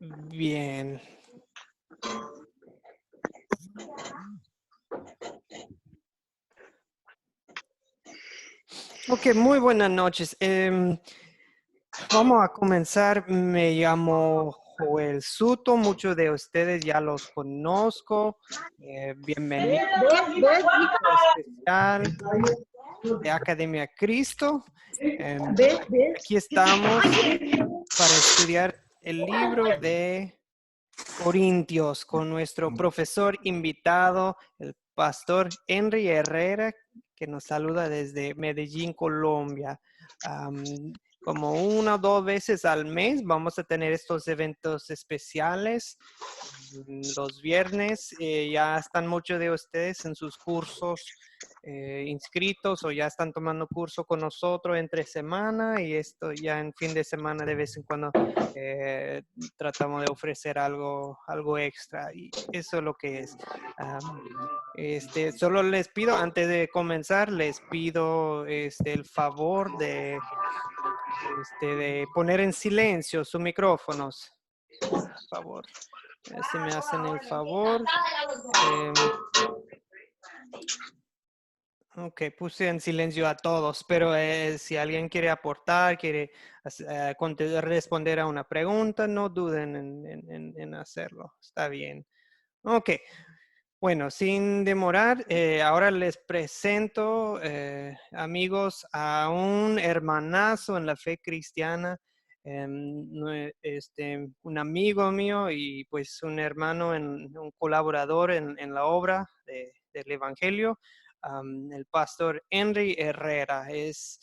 Bien. Ok, muy buenas noches. Vamos a comenzar. Me llamo Joel Suto. Muchos de ustedes ya los conozco. Bienvenido al especial de Academia Cristo. Aquí estamos para estudiar el libro de Corintios con nuestro profesor invitado, el pastor Henry Herrera, que nos saluda desde Medellín, Colombia. Como 1 o 2 veces al mes vamos a tener estos eventos especiales. Los viernes ya están muchos de ustedes en sus cursos inscritos o ya están tomando curso con nosotros entre semana, y esto ya en fin de semana de vez en cuando eh, tratamos de ofrecer algo extra, y eso es lo que es. Solo les pido, antes de comenzar, les pido el favor de poner en silencio sus micrófonos, por favor. Si me hacen el favor. Ok, puse en silencio a todos, pero si alguien quiere aportar, quiere responder a una pregunta, no duden en hacerlo. Está bien. Ok, bueno, sin demorar, ahora les presento, amigos, a un hermanazo en la fe cristiana, un amigo mío y pues un hermano, un colaborador en la obra del Evangelio, el pastor Henry Herrera. Es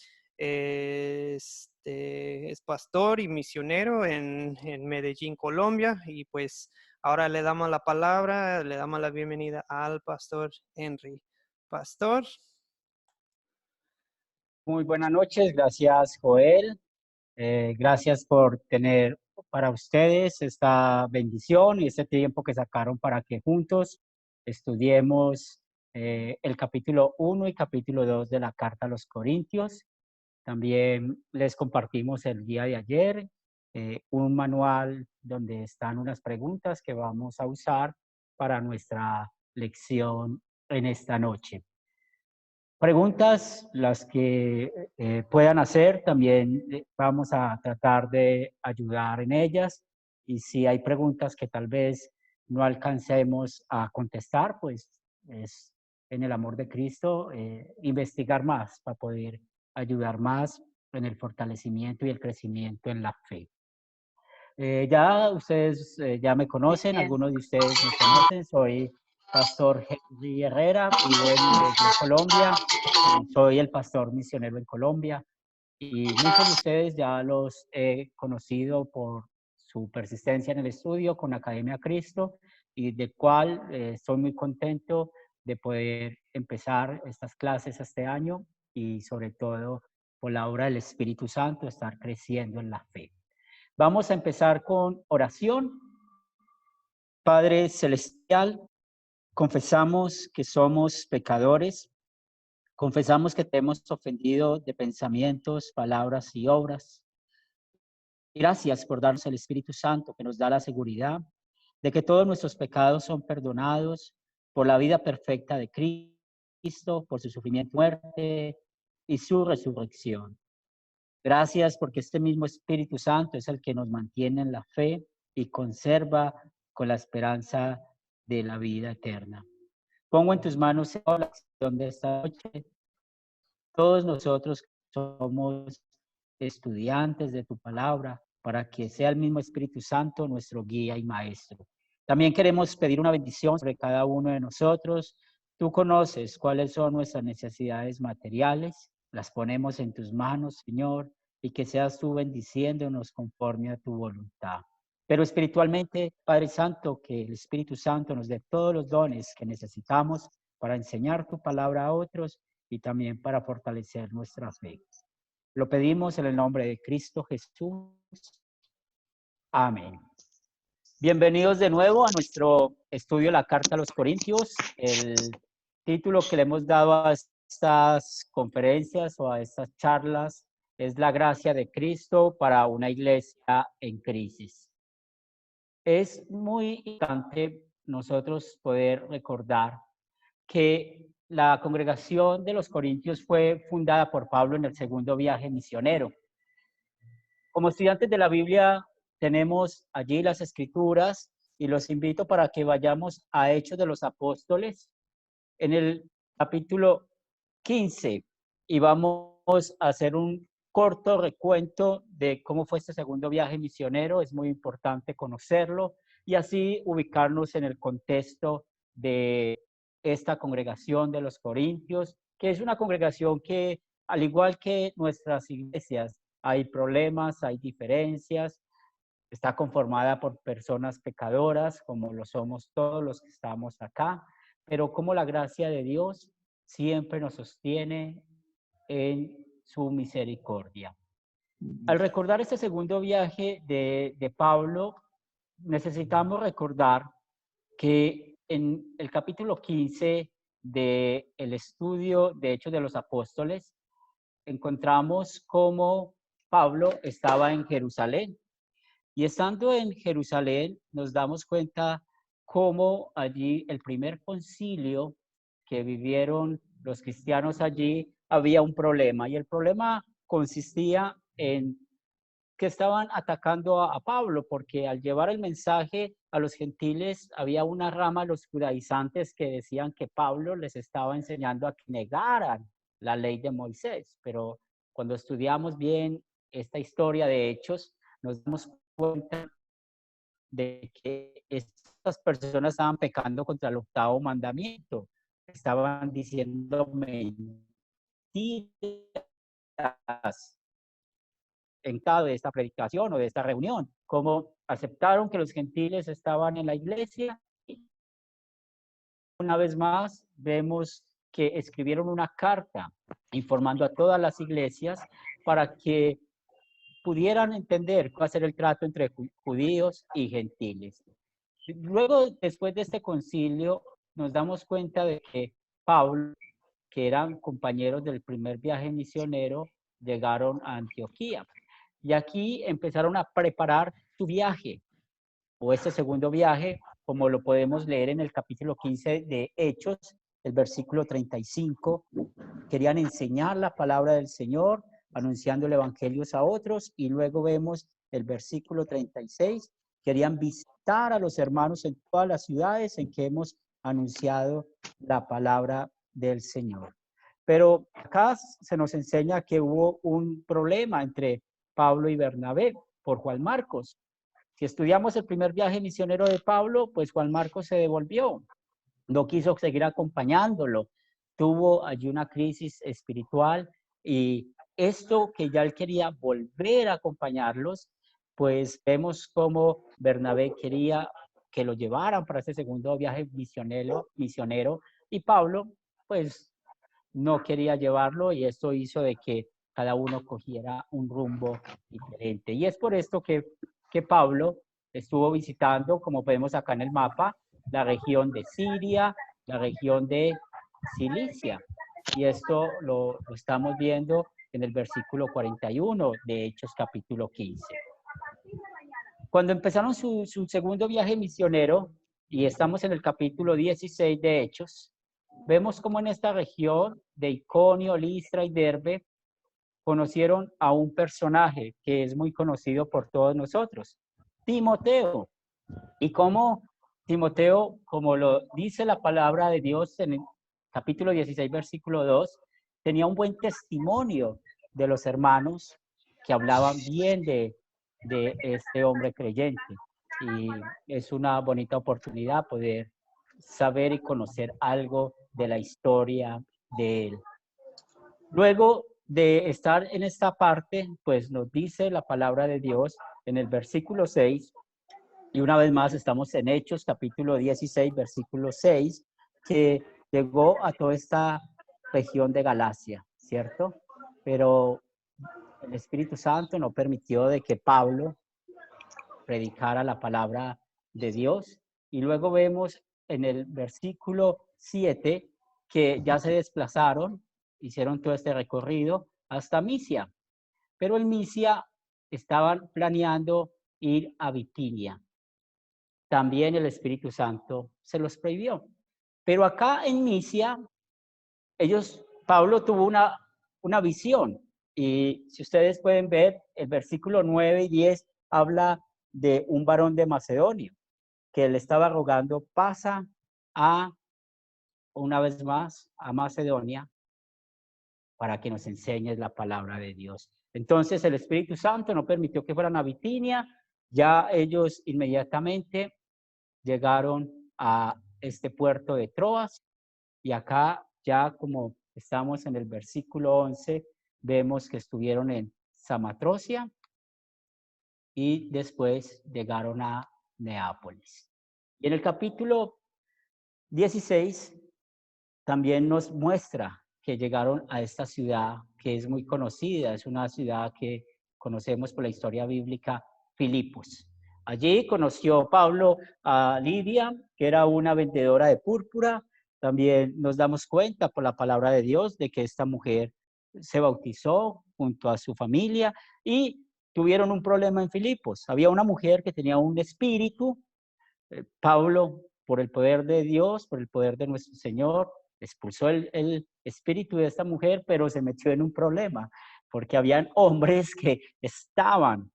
pastor y misionero en Medellín, Colombia, y pues ahora le damos la palabra, le damos la bienvenida al pastor Henry. Pastor. Muy buenas noches, gracias Joel. Gracias por tener para ustedes esta bendición y este tiempo que sacaron para que juntos estudiemos el capítulo 1 y capítulo 2 de la carta a los Corintios. También les compartimos el día de ayer un manual donde están unas preguntas que vamos a usar para nuestra lección en esta noche. Preguntas, las que puedan hacer, también vamos a tratar de ayudar en ellas. Y si hay preguntas que tal vez no alcancemos a contestar, pues es en el amor de Cristo investigar más para poder ayudar más en el fortalecimiento y el crecimiento en la fe. Ya ustedes ya me conocen, algunos de ustedes me conocen, soy Pastor Henry Herrera y vengo desde Colombia. Soy el pastor misionero en Colombia y muchos de ustedes ya los he conocido por su persistencia en el estudio con Academia Cristo, y de cual estoy muy contento de poder empezar estas clases este año y sobre todo por la obra del Espíritu Santo estar creciendo en la fe. Vamos a empezar con oración. Padre Celestial, confesamos que somos pecadores. Confesamos que te hemos ofendido de pensamientos, palabras y obras. Gracias por darnos el Espíritu Santo que nos da la seguridad de que todos nuestros pecados son perdonados por la vida perfecta de Cristo, por su sufrimiento, muerte y su resurrección. Gracias porque este mismo Espíritu Santo es el que nos mantiene en la fe y conserva con la esperanza de la vida eterna. Pongo en tus manos la oración de esta noche. Todos nosotros somos estudiantes de tu palabra, para que sea el mismo Espíritu Santo nuestro guía y maestro. También queremos pedir una bendición sobre cada uno de nosotros. Tú conoces cuáles son nuestras necesidades materiales, las ponemos en tus manos, Señor, y que seas tú bendiciéndonos conforme a tu voluntad. Pero espiritualmente, Padre Santo, que el Espíritu Santo nos dé todos los dones que necesitamos para enseñar tu palabra a otros y también para fortalecer nuestra fe. Lo pedimos en el nombre de Cristo Jesús. Amén. Bienvenidos de nuevo a nuestro estudio de la Carta a los Corintios. El título que le hemos dado a estas conferencias o a estas charlas es La gracia de Cristo para una iglesia en crisis. Es muy importante nosotros poder recordar que la congregación de los Corintios fue fundada por Pablo en el segundo viaje misionero. Como estudiantes de la Biblia tenemos allí las escrituras y los invito para que vayamos a Hechos de los Apóstoles en el capítulo 15 y vamos a hacer un corto recuento de cómo fue este segundo viaje misionero. Es muy importante conocerlo y así ubicarnos en el contexto de esta congregación de los Corintios, que es una congregación que, al igual que nuestras iglesias, hay problemas, hay diferencias, está conformada por personas pecadoras, como lo somos todos los que estamos acá, pero como la gracia de Dios siempre nos sostiene en su misericordia. Al recordar este segundo viaje de Pablo, necesitamos recordar que en el capítulo 15 del estudio de Hechos de los Apóstoles, encontramos cómo Pablo estaba en Jerusalén. Y estando en Jerusalén, nos damos cuenta cómo allí el primer concilio que vivieron los cristianos allí, había un problema. Y el problema consistía en que estaban atacando a Pablo, porque al llevar el mensaje a los gentiles, había una rama, los judaizantes, que decían que Pablo les estaba enseñando a que negaran la ley de Moisés. Pero cuando estudiamos bien esta historia de Hechos, nos damos cuenta de que estas personas estaban pecando contra el octavo mandamiento, estaban diciendo mentiras en cada de esta predicación o de esta reunión, como aceptaron que los gentiles estaban en la iglesia. Una vez más, vemos que escribieron una carta informando a todas las iglesias para que pudieran entender cuál ser el trato entre judíos y gentiles. Luego, después de este concilio, nos damos cuenta de que Pablo, que eran compañeros del primer viaje misionero, llegaron a Antioquía. Y aquí empezaron a preparar su viaje, o este segundo viaje, como lo podemos leer en el capítulo 15 de Hechos, el versículo 35. Querían enseñar la palabra del Señor, anunciando el evangelio a otros, y luego vemos el versículo 36, querían visitar a los hermanos en todas las ciudades en que hemos anunciado la palabra del Señor. Pero acá se nos enseña que hubo un problema entre Pablo y Bernabé por Juan Marcos. Si estudiamos el primer viaje misionero de Pablo, pues Juan Marcos se devolvió, no quiso seguir acompañándolo, tuvo allí una crisis espiritual y esto que ya él quería volver a acompañarlos, pues vemos cómo Bernabé quería que lo llevaran para ese segundo viaje misionero y Pablo pues no quería llevarlo y esto hizo de que cada uno cogiera un rumbo diferente. Y es por esto que Pablo estuvo visitando, como podemos acá en el mapa, la región de Siria, la región de Cilicia. Y esto lo estamos viendo en el versículo 41 de Hechos capítulo 15. Cuando empezaron su segundo viaje misionero, y estamos en el capítulo 16 de Hechos, vemos cómo en esta región de Iconio, Listra y Derbe conocieron a un personaje que es muy conocido por todos nosotros, Timoteo. Y cómo Timoteo, como lo dice la palabra de Dios en el capítulo 16, versículo 2, tenía un buen testimonio de los hermanos que hablaban bien de este hombre creyente. Y es una bonita oportunidad poder saber y conocer algo de la historia de él. Luego de estar en esta parte, pues nos dice la palabra de Dios en el versículo 6, y una vez más estamos en Hechos capítulo 16, versículo 6, que llegó a toda esta región de Galacia, ¿cierto? Pero el Espíritu Santo no permitió de que Pablo predicara la palabra de Dios. Y luego vemos en el versículo 7 que ya se desplazaron, hicieron todo este recorrido hasta Misia. Pero en Misia estaban planeando ir a Bitinia. también el Espíritu Santo se los prohibió. Pero acá en Misia, Pablo tuvo una visión. Y si ustedes pueden ver, el versículo 9 y 10 habla de un varón de Macedonia que le estaba rogando, pasa una vez más a Macedonia para que nos enseñes la palabra de Dios. Entonces el Espíritu Santo no permitió que fueran a Bitinia, ya ellos inmediatamente llegaron a este puerto de Troas y acá ya como estamos en el versículo 11, vemos que estuvieron en Samatrocia y después llegaron a Neápolis. Y en el capítulo 16 también nos muestra que llegaron a esta ciudad que es muy conocida, es una ciudad que conocemos por la historia bíblica, Filipos. Allí conoció Pablo a Lidia, que era una vendedora de púrpura. También nos damos cuenta por la palabra de Dios de que esta mujer se bautizó junto a su familia y tuvieron un problema en Filipos. Había una mujer que tenía un espíritu. Pablo, por el poder de Dios, por el poder de nuestro Señor, expulsó el espíritu de esta mujer, pero se metió en un problema, porque habían hombres que estaban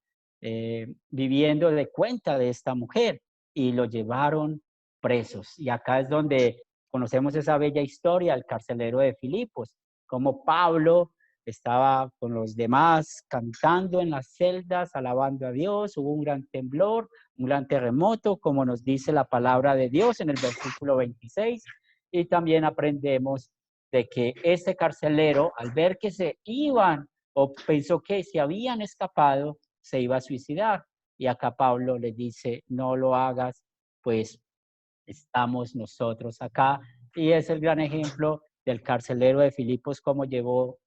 viviendo de cuenta de esta mujer y lo llevaron presos. Y acá es donde conocemos esa bella historia, el carcelero de Filipos, como Pablo estaba con los demás cantando en las celdas, alabando a Dios, hubo un gran temblor, un gran terremoto, como nos dice la palabra de Dios en el versículo 26, y también aprendemos de que este carcelero, al ver que se iban, o pensó que se habían escapado, se iba a suicidar, y acá Pablo le dice, no lo hagas, pues estamos nosotros acá, y es el gran ejemplo del carcelero de Filipos, cómo llevó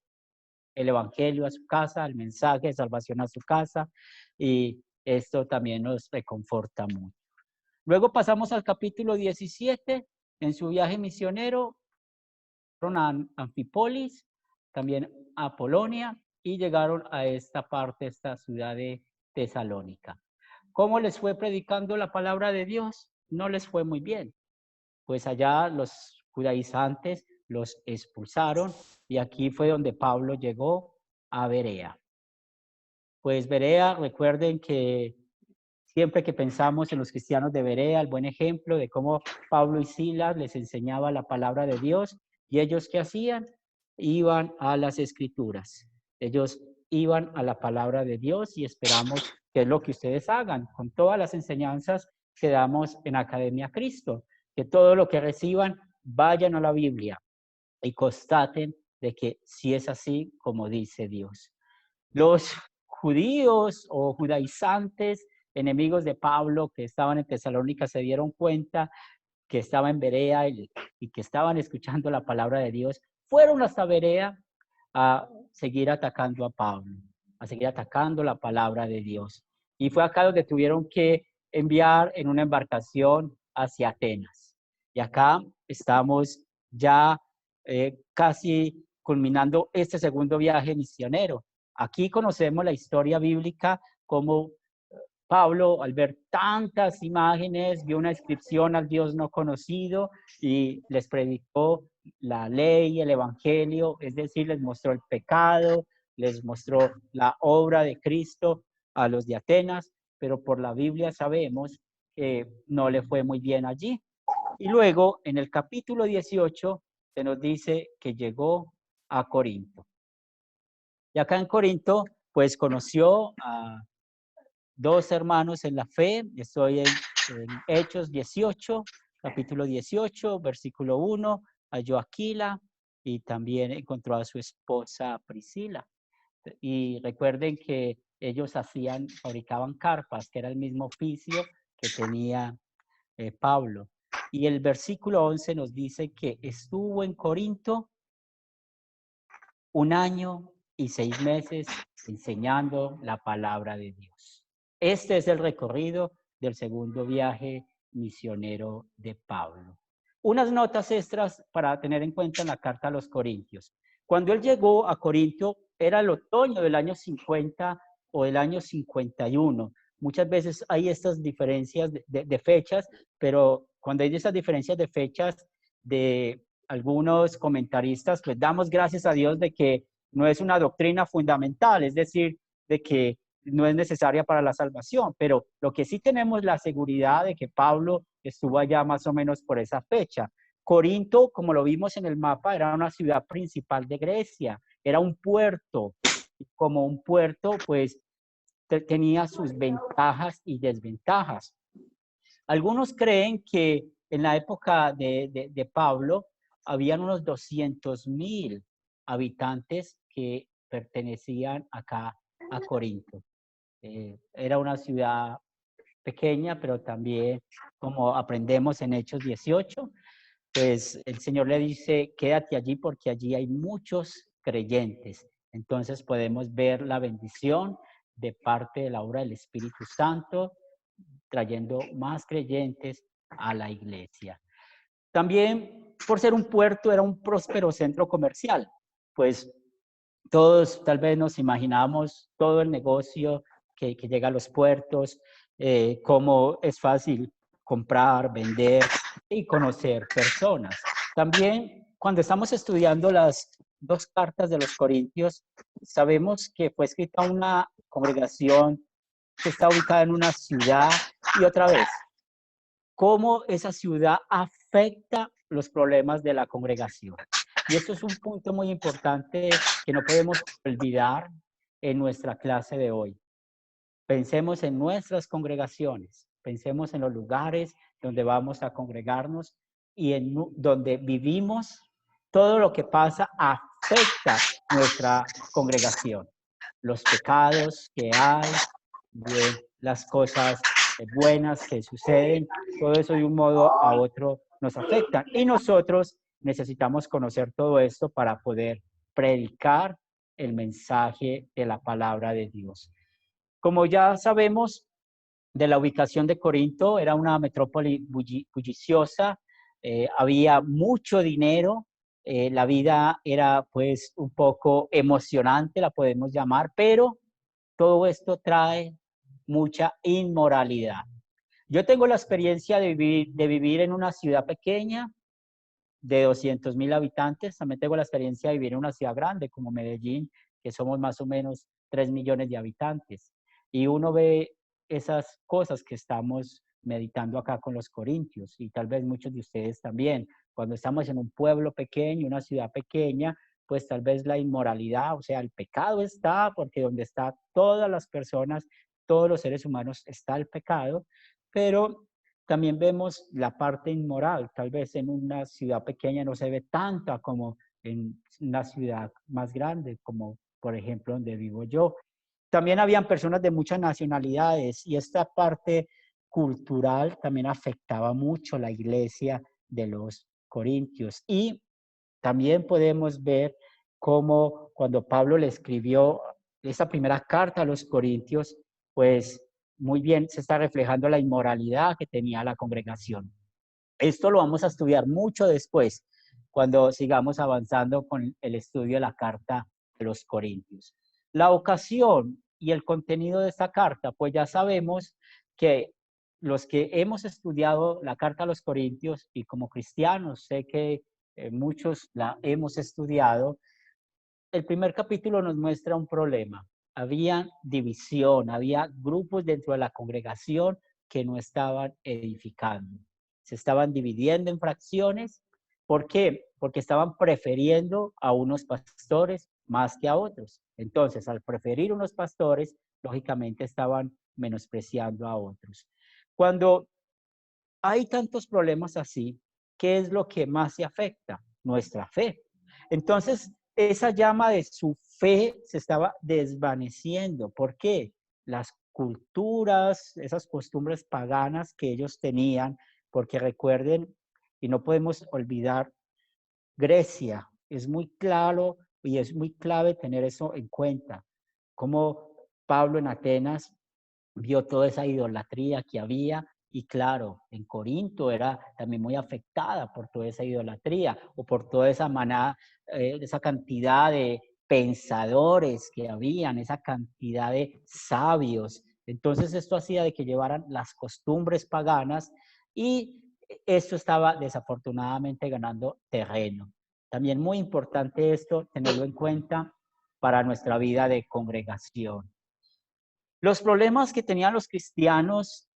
el evangelio a su casa, el mensaje de salvación a su casa, y esto también nos reconforta mucho. Luego pasamos al capítulo 17, en su viaje misionero, fueron a Anfípolis, también a Polonia, y llegaron a esta parte, esta ciudad de Tesalónica. ¿Cómo les fue predicando la palabra de Dios? No les fue muy bien, pues allá los judaizantes los expulsaron y aquí fue donde Pablo llegó a Berea. Pues Berea, recuerden que siempre que pensamos en los cristianos de Berea, el buen ejemplo de cómo Pablo y Silas les enseñaba la palabra de Dios y ellos ¿qué hacían? Iban a las escrituras. Ellos iban a la palabra de Dios y esperamos que es lo que ustedes hagan con todas las enseñanzas que damos en Academia Cristo, que todo lo que reciban vayan a la Biblia y constaten de que sí es así como dice Dios. Los judíos o judaizantes, enemigos de Pablo que estaban en Tesalónica, se dieron cuenta que estaba en Berea y que estaban escuchando la palabra de Dios, fueron hasta Berea a seguir atacando a Pablo, a seguir atacando la palabra de Dios. Y fue acá donde tuvieron que enviar en una embarcación hacia Atenas. Y acá estamos ya casi culminando este segundo viaje misionero. Aquí conocemos la historia bíblica como Pablo, al ver tantas imágenes, vio una inscripción al Dios no conocido y les predicó la ley, el evangelio, es decir, les mostró el pecado, les mostró la obra de Cristo a los de Atenas, pero por la Biblia sabemos que no le fue muy bien allí. Y luego, en el capítulo 18, se nos dice que llegó a Corinto. Y acá en Corinto, pues conoció a dos hermanos en la fe. Estoy en Hechos 18, capítulo 18, versículo 1, halló a Aquila y también encontró a su esposa Priscila. Y recuerden que ellos fabricaban carpas, que era el mismo oficio que tenía Pablo. Y el versículo 11 nos dice que estuvo en Corinto 1 año y 6 meses enseñando la palabra de Dios. Este es el recorrido del segundo viaje misionero de Pablo. Unas notas extras para tener en cuenta en la carta a los Corintios. Cuando él llegó a Corintio, era el otoño del año 50 o del año 51. muchas veces hay estas diferencias de fechas, pero cuando hay estas diferencias de fechas de algunos comentaristas, pues damos gracias a Dios de que no es una doctrina fundamental, es decir, de que no es necesaria para la salvación, pero lo que sí tenemos la seguridad de que Pablo estuvo allá más o menos por esa fecha. Corinto, como lo vimos en el mapa, era una ciudad principal de Grecia, era un puerto. Como un puerto, pues tenía sus ventajas y desventajas. Algunos creen que en la época de Pablo habían unos 200,000 habitantes que pertenecían acá a Corinto. Era una ciudad pequeña, pero también, como aprendemos en Hechos 18, pues el Señor le dice, quédate allí porque allí hay muchos creyentes. Entonces podemos ver la bendición de parte de la obra del Espíritu Santo, trayendo más creyentes a la iglesia. También, por ser un puerto, era un próspero centro comercial. Pues todos tal vez nos imaginamos todo el negocio que llega a los puertos, cómo es fácil comprar, vender y conocer personas. También, cuando estamos estudiando las dos cartas de los Corintios, sabemos que fue escrita una congregación que está ubicada en una ciudad y otra vez, cómo esa ciudad afecta los problemas de la congregación. Y esto es un punto muy importante que no podemos olvidar en nuestra clase de hoy. Pensemos en nuestras congregaciones, pensemos en los lugares donde vamos a congregarnos y en donde vivimos. Todo lo que pasa afecta nuestra congregación. Los pecados que hay, bien, las cosas buenas que suceden, todo eso de un modo a otro nos afecta. Y nosotros necesitamos conocer todo esto para poder predicar el mensaje de la palabra de Dios. Como ya sabemos, de la ubicación de Corinto, era una metrópoli bulliciosa, había mucho dinero, la vida era pues un poco emocionante, la podemos llamar, pero todo esto trae mucha inmoralidad. Yo tengo la experiencia de vivir en una ciudad pequeña de 200,000 habitantes, también tengo la experiencia de vivir en una ciudad grande como Medellín, que somos más o menos 3 millones de habitantes. Y uno ve esas cosas que estamos meditando acá con los corintios y tal vez muchos de ustedes también. Cuando estamos en un pueblo pequeño, una ciudad pequeña, pues tal vez la inmoralidad, o sea, el pecado está, porque donde está todas las personas, todos los seres humanos, está el pecado, pero también vemos la parte inmoral. Tal vez en una ciudad pequeña no se ve tanta como en una ciudad más grande, como por ejemplo donde vivo yo. También habían personas de muchas nacionalidades y esta parte cultural también afectaba mucho la iglesia de los corintios. Y también podemos ver cómo cuando Pablo le escribió esa primera carta a los corintios, pues muy bien se está reflejando la inmoralidad que tenía la congregación. Esto lo vamos a estudiar mucho después, cuando sigamos avanzando con el estudio de la carta de los Corintios. La ocasión y el contenido de esta carta, pues ya sabemos que los que hemos estudiado la carta a los Corintios y como cristianos, sé que muchos la hemos estudiado, el primer capítulo nos muestra un problema. Había división, había grupos dentro de la congregación que no estaban edificando. Se estaban dividiendo en fracciones. ¿Por qué? Porque estaban prefiriendo a unos pastores más que a otros. Entonces, al preferir unos pastores, lógicamente estaban menospreciando a otros. Cuando hay tantos problemas así, ¿qué es lo que más se afecta? Nuestra fe. Entonces, esa llama de su fe se estaba desvaneciendo. ¿Por qué? Las culturas, esas costumbres paganas que ellos tenían, porque recuerden, y no podemos olvidar, Grecia, es muy claro y es muy clave tener eso en cuenta. Como Pablo en Atenas vio toda esa idolatría que había y claro, en Corinto era también muy afectada por toda esa idolatría o por toda esa manada, esa cantidad de pensadores que habían, esa cantidad de sabios Entonces esto hacía de que llevaran las costumbres paganas y esto estaba desafortunadamente ganando terreno. También muy importante esto, tenerlo en cuenta para nuestra vida de congregación. Los problemas que tenían los cristianos,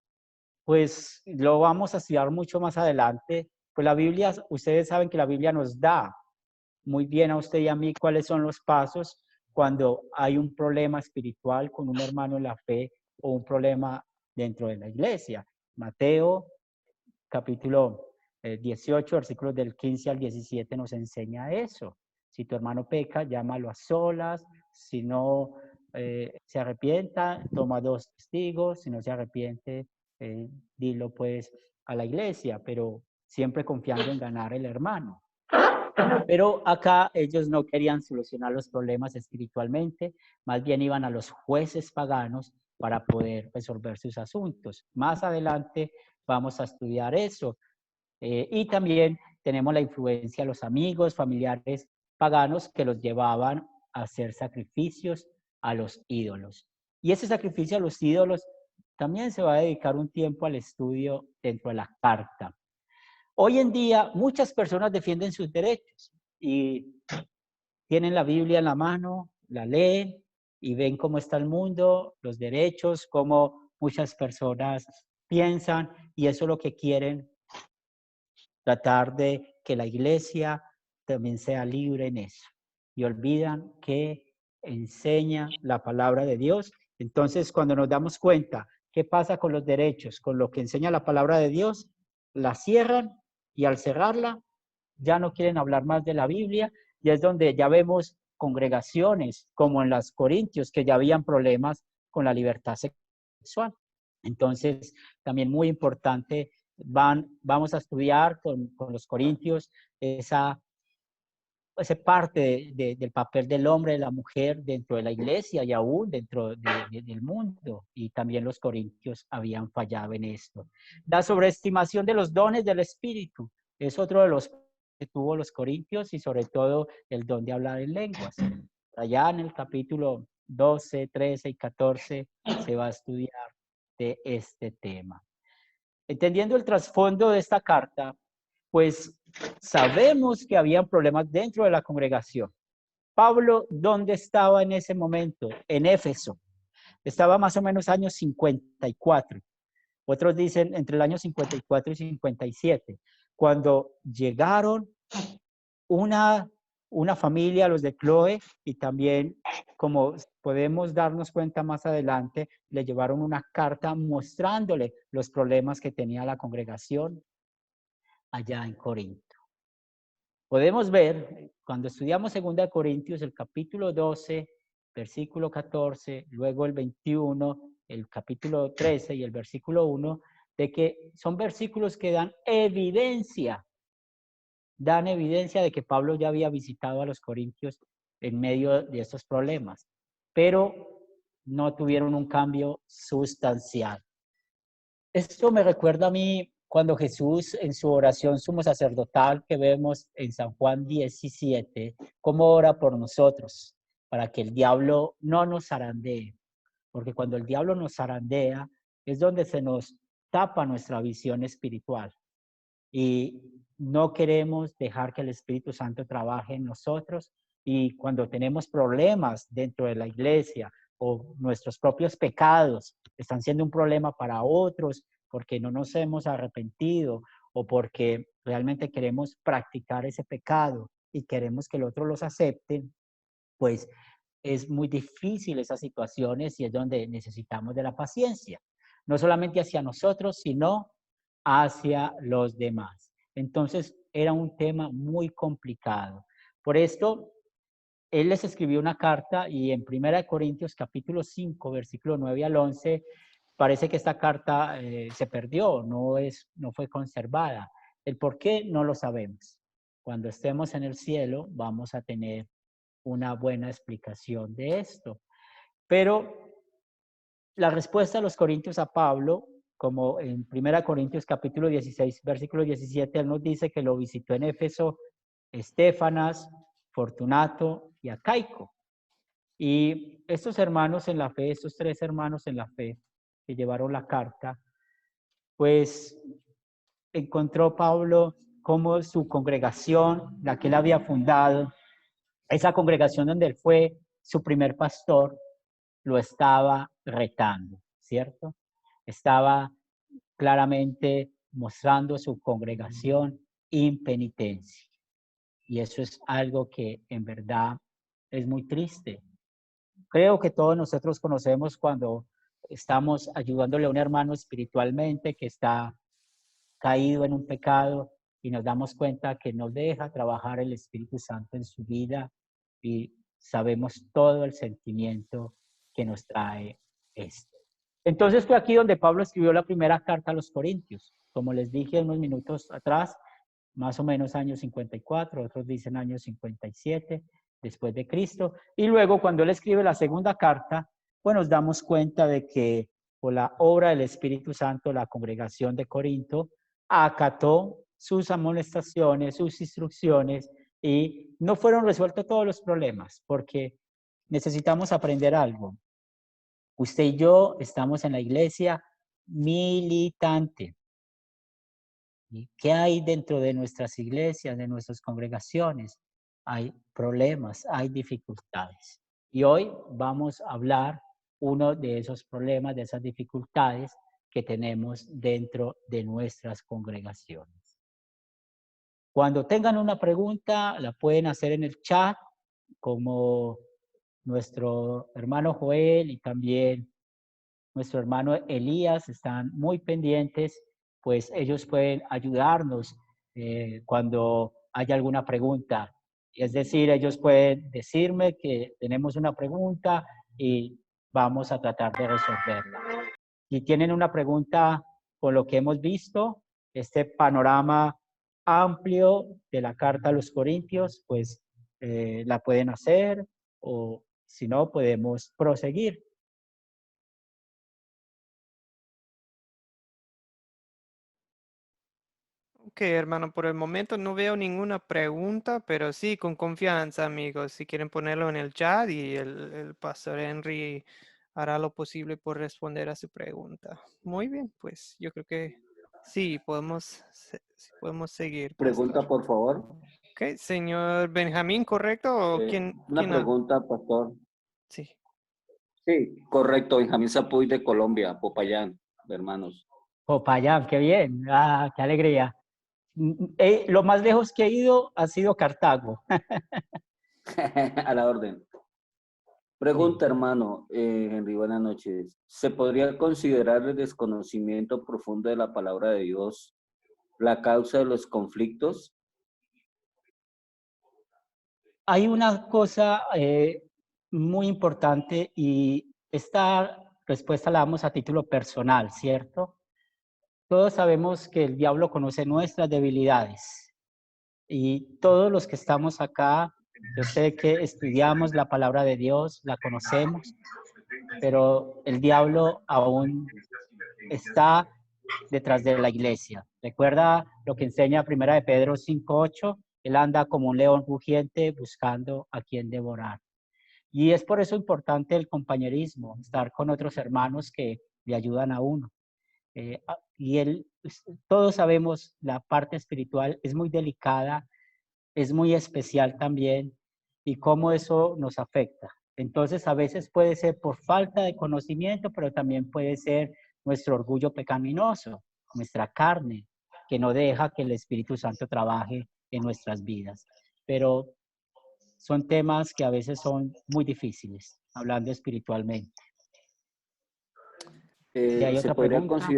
pues lo vamos a estudiar mucho más adelante. Pues la Biblia, ustedes saben que la Biblia nos da muy bien a usted y a mí cuáles son los pasos cuando hay un problema espiritual con un hermano en la fe o un problema dentro de la iglesia. Mateo capítulo 18, versículos del 15 al 17 nos enseña eso. Si tu hermano peca, llámalo a solas. Si no se arrepienta, toma 2 testigos. Si no se arrepiente, dilo pues a la iglesia, pero siempre confiando en ganar el hermano. Pero acá ellos no querían solucionar los problemas espiritualmente, más bien iban a los jueces paganos para poder resolver sus asuntos. Más adelante vamos a estudiar eso. Y también tenemos la influencia de los amigos, familiares paganos que los llevaban a hacer sacrificios a los ídolos. Y ese sacrificio a los ídolos también se va a dedicar un tiempo al estudio dentro de la carta. Hoy en día muchas personas defienden sus derechos y tienen la Biblia en la mano, la leen y ven cómo está el mundo, los derechos, cómo muchas personas piensan y eso es lo que quieren, tratar de que la iglesia también sea libre en eso. Y olvidan que enseña la palabra de Dios. Entonces, cuando nos damos cuenta qué pasa con los derechos, con lo que enseña la palabra de Dios, la cierran y al cerrarla ya no quieren hablar más de la Biblia y es donde ya vemos congregaciones como en las Corintios que ya habían problemas con la libertad sexual. Entonces, también muy importante, vamos a estudiar con los Corintios esa parte del papel del hombre, de la mujer dentro de la iglesia y aún dentro del mundo. Y también los corintios habían fallado en esto. La sobreestimación de los dones del Espíritu es otro de los que tuvo los corintios y sobre todo el don de hablar en lenguas. Allá en el capítulo 12, 13 y 14 se va a estudiar de este tema. Entendiendo el trasfondo de esta carta, pues sabemos que habían problemas dentro de la congregación. Pablo, ¿dónde estaba en ese momento? En Éfeso. Estaba más o menos años 54. Otros dicen entre el año 54 y 57, cuando llegaron una familia, los de Chloe, y también, como podemos darnos cuenta más adelante, le llevaron una carta mostrándole los problemas que tenía la congregación allá en Corinto. Podemos ver, cuando estudiamos 2 Corintios, el capítulo 12, versículo 14, luego el 21, el capítulo 13 y el versículo 1, de que son versículos que dan evidencia de que Pablo ya había visitado a los corintios en medio de estos problemas, pero no tuvieron un cambio sustancial. Esto me recuerda a mí cuando Jesús en su oración sumo sacerdotal que vemos en San Juan 17, cómo ora por nosotros, para que el diablo no nos zarandee, porque cuando el diablo nos zarandea es donde se nos tapa nuestra visión espiritual y no queremos dejar que el Espíritu Santo trabaje en nosotros y cuando tenemos problemas dentro de la iglesia o nuestros propios pecados están siendo un problema para otros porque no nos hemos arrepentido o porque realmente queremos practicar ese pecado y queremos que el otro los acepte, pues es muy difícil esas situaciones y es donde necesitamos de la paciencia, no solamente hacia nosotros, sino hacia los demás. Entonces era un tema muy complicado. Por esto, él les escribió una carta y en 1 Corintios capítulo 5, versículo 9 al 11, parece que esta carta se perdió, no fue conservada. El por qué no lo sabemos. Cuando estemos en el cielo vamos a tener una buena explicación de esto. Pero la respuesta de los corintios a Pablo, como en 1 Corintios capítulo 16, versículo 17, él nos dice que lo visitó en Éfeso Estéfanas, Fortunato y Acaico. Y estos hermanos en la fe, estos 3 hermanos en la fe, que llevaron la carta, pues encontró Pablo cómo su congregación, la que él había fundado, esa congregación donde él fue su primer pastor, lo estaba retando, ¿cierto? Estaba claramente mostrando su congregación impenitencia. Y eso es algo que en verdad es muy triste. Creo que todos nosotros conocemos cuando estamos ayudándole a un hermano espiritualmente que está caído en un pecado y nos damos cuenta que no deja trabajar el Espíritu Santo en su vida y sabemos todo el sentimiento que nos trae esto. Entonces fue aquí donde Pablo escribió la primera carta a los Corintios. Como les dije unos minutos atrás, más o menos año 54, otros dicen año 57 después de Cristo. Y luego cuando él escribe la segunda carta, pues nos damos cuenta de que por la obra del Espíritu Santo, la congregación de Corinto acató sus amonestaciones, sus instrucciones y no fueron resueltos todos los problemas porque necesitamos aprender algo. Usted y yo estamos en la iglesia militante. ¿Y qué hay dentro de nuestras iglesias, de nuestras congregaciones? Hay problemas, hay dificultades. Y hoy vamos a hablar uno de esos problemas, de esas dificultades que tenemos dentro de nuestras congregaciones. Cuando tengan una pregunta, la pueden hacer en el chat, como nuestro hermano Joel y también nuestro hermano Elías están muy pendientes, pues ellos pueden ayudarnos cuando haya alguna pregunta. Es decir, ellos pueden decirme que tenemos una pregunta y vamos a tratar de resolverla. Si tienen una pregunta con lo que hemos visto, este panorama amplio de la carta a los Corintios, pues la pueden hacer o si no, podemos proseguir. Ok, hermano, por el momento no veo ninguna pregunta, pero sí, con confianza, amigos. Si quieren ponerlo en el chat y el pastor Henry hará lo posible por responder a su pregunta. Muy bien, pues yo creo que sí, podemos seguir, pastor. Pregunta, por favor. Ok, señor Benjamín, ¿correcto? ¿O quién Una pregunta, pastor. Sí. Sí, correcto. Benjamín Zapuy de Colombia, Popayán, hermanos. Popayán, qué bien, qué alegría. Lo más lejos que he ido ha sido Cartago. A la orden. Pregunta, hermano Henry, buenas noches. ¿Se podría considerar el desconocimiento profundo de la palabra de Dios la causa de los conflictos? Hay una cosa muy importante y esta respuesta la damos a título personal, ¿cierto? Todos sabemos que el diablo conoce nuestras debilidades y todos los que estamos acá, yo sé que estudiamos la palabra de Dios, la conocemos, pero el diablo aún está detrás de la iglesia. Recuerda lo que enseña Primera de Pedro 5:8, él anda como un león rugiente buscando a quien devorar. Y es por eso importante el compañerismo, estar con otros hermanos que le ayudan a uno. Todos sabemos, la parte espiritual es muy delicada, es muy especial también, y cómo eso nos afecta. Entonces, a veces puede ser por falta de conocimiento, pero también puede ser nuestro orgullo pecaminoso, nuestra carne, que no deja que el Espíritu Santo trabaje en nuestras vidas. Pero son temas que a veces son muy difíciles, hablando espiritualmente. ¿Y hay otra pregunta?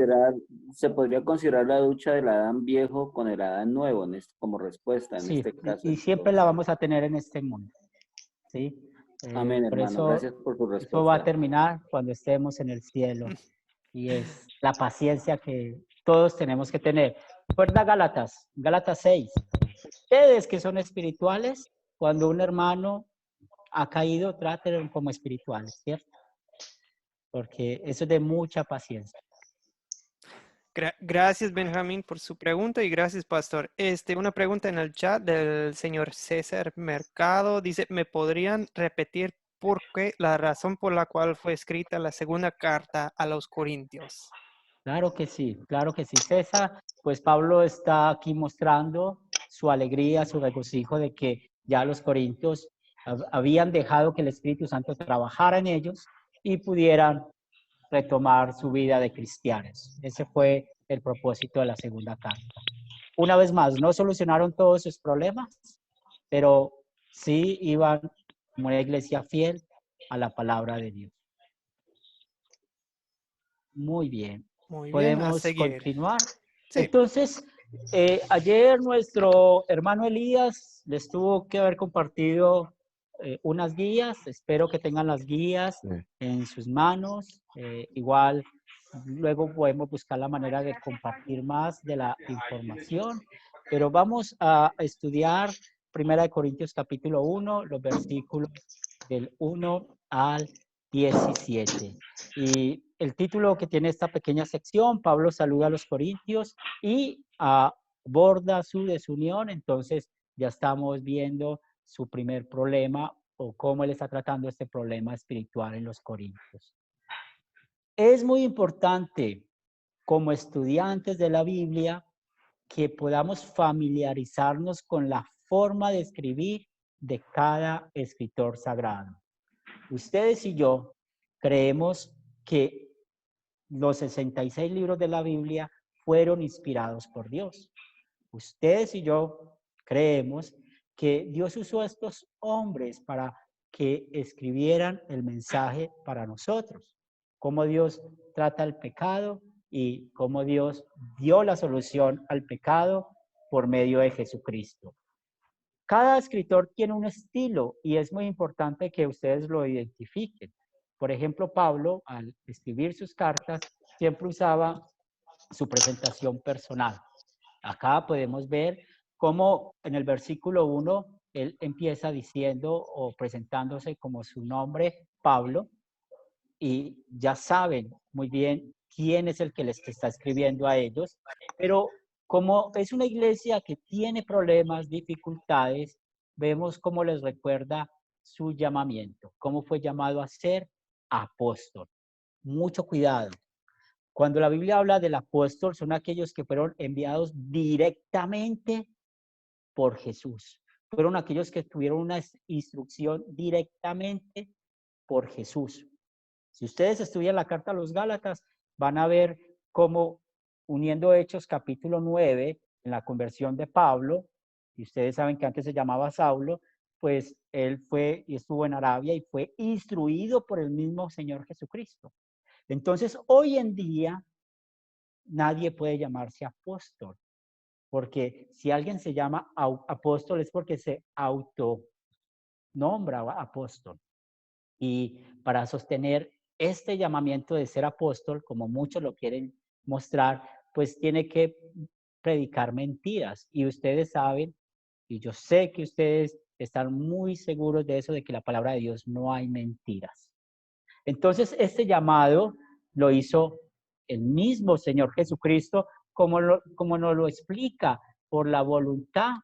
¿Se podría considerar la ducha del Adán viejo con el Adán nuevo como respuesta en Sí, este caso? y siempre la vamos a tener en este mundo. ¿Sí? Amén, Por hermano. Gracias por su eso va a respuesta. terminar cuando estemos en el cielo. Y es la paciencia que todos tenemos que tener. Recuerda Gálatas 6. Ustedes que son espirituales, cuando un hermano ha caído, trátenlo como espirituales, ¿cierto? Porque eso es de mucha paciencia. Gracias, Benjamín, por su pregunta y gracias, pastor. Una pregunta en el chat del señor César Mercado. Dice, ¿me podrían repetir por qué, la razón por la cual fue escrita la segunda carta a los Corintios? Claro que sí, César. Pues Pablo está aquí mostrando su alegría, su regocijo de que ya los corintios habían dejado que el Espíritu Santo trabajara en ellos y pudieran retomar su vida de cristianos. Ese fue el propósito de la segunda carta. Una vez más, no solucionaron todos sus problemas, pero sí iban como una iglesia fiel a la palabra de Dios. Muy bien. Muy bien, a Podemos seguir. continuar. Sí. Entonces, ayer nuestro hermano Elías les tuvo que haber compartido unas guías. Espero que tengan las guías en sus manos. Igual, luego podemos buscar la manera de compartir más de la información. Pero vamos a estudiar 1 Corintios capítulo 1, los versículos del 1 al 17. Y el título que tiene esta pequeña sección, Pablo saluda a los corintios y aborda su desunión. Entonces ya estamos viendo su primer problema o cómo él está tratando este problema espiritual en los corintios. Es muy importante como estudiantes de la Biblia que podamos familiarizarnos con la forma de escribir de cada escritor sagrado. Ustedes y yo creemos que los 66 libros de la Biblia fueron inspirados por Dios. Ustedes y yo creemos que Dios usó a estos hombres para que escribieran el mensaje para nosotros. Cómo Dios trata el pecado y cómo Dios dio la solución al pecado por medio de Jesucristo. Cada escritor tiene un estilo y es muy importante que ustedes lo identifiquen. Por ejemplo, Pablo, al escribir sus cartas, siempre usaba su presentación personal. Acá podemos ver cómo en el versículo 1 él empieza diciendo o presentándose como su nombre, Pablo, y ya saben muy bien quién es el que les está escribiendo a ellos, pero como es una iglesia que tiene problemas, dificultades, vemos cómo les recuerda su llamamiento, cómo fue llamado a ser apóstol. Mucho cuidado. Cuando la Biblia habla del apóstol, son aquellos que fueron enviados directamente por Jesús. Fueron aquellos que tuvieron una instrucción directamente por Jesús. Si ustedes estudian la carta a los Gálatas, van a ver cómo, uniendo Hechos capítulo 9, en la conversión de Pablo, y ustedes saben que antes se llamaba Saulo, pues él fue y estuvo en Arabia y fue instruido por el mismo Señor Jesucristo. Entonces, hoy en día, nadie puede llamarse apóstol, porque si alguien se llama apóstol es porque se autonombra apóstol. Y para sostener este llamamiento de ser apóstol, como muchos lo quieren mostrar, pues tiene que predicar mentiras. Y ustedes saben, y yo sé que ustedes están muy seguros de eso, de que la palabra de Dios no hay mentiras. Entonces, este llamado lo hizo el mismo Señor Jesucristo, como nos lo explica, por la voluntad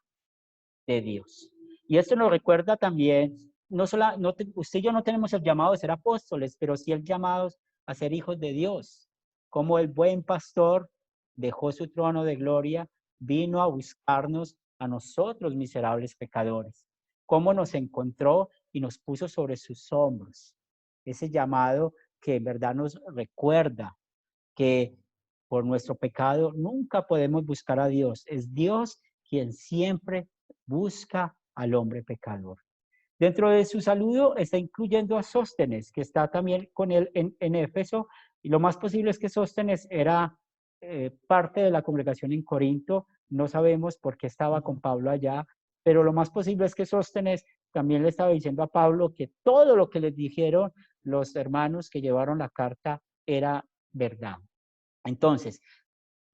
de Dios. Y esto nos recuerda también, usted y yo no tenemos el llamado de ser apóstoles, pero sí el llamado a ser hijos de Dios. Como el buen pastor dejó su trono de gloria, vino a buscarnos a nosotros, miserables pecadores. Cómo nos encontró y nos puso sobre sus hombros. Ese llamado que en verdad nos recuerda que por nuestro pecado nunca podemos buscar a Dios. Es Dios quien siempre busca al hombre pecador. Dentro de su saludo está incluyendo a Sóstenes, que está también con él en Éfeso, y lo más posible es que Sóstenes era parte de la congregación en Corinto. No sabemos por qué estaba con Pablo allá, pero lo más posible es que Sóstenes también le estaba diciendo a Pablo que todo lo que les dijeron los hermanos que llevaron la carta era verdad. Entonces,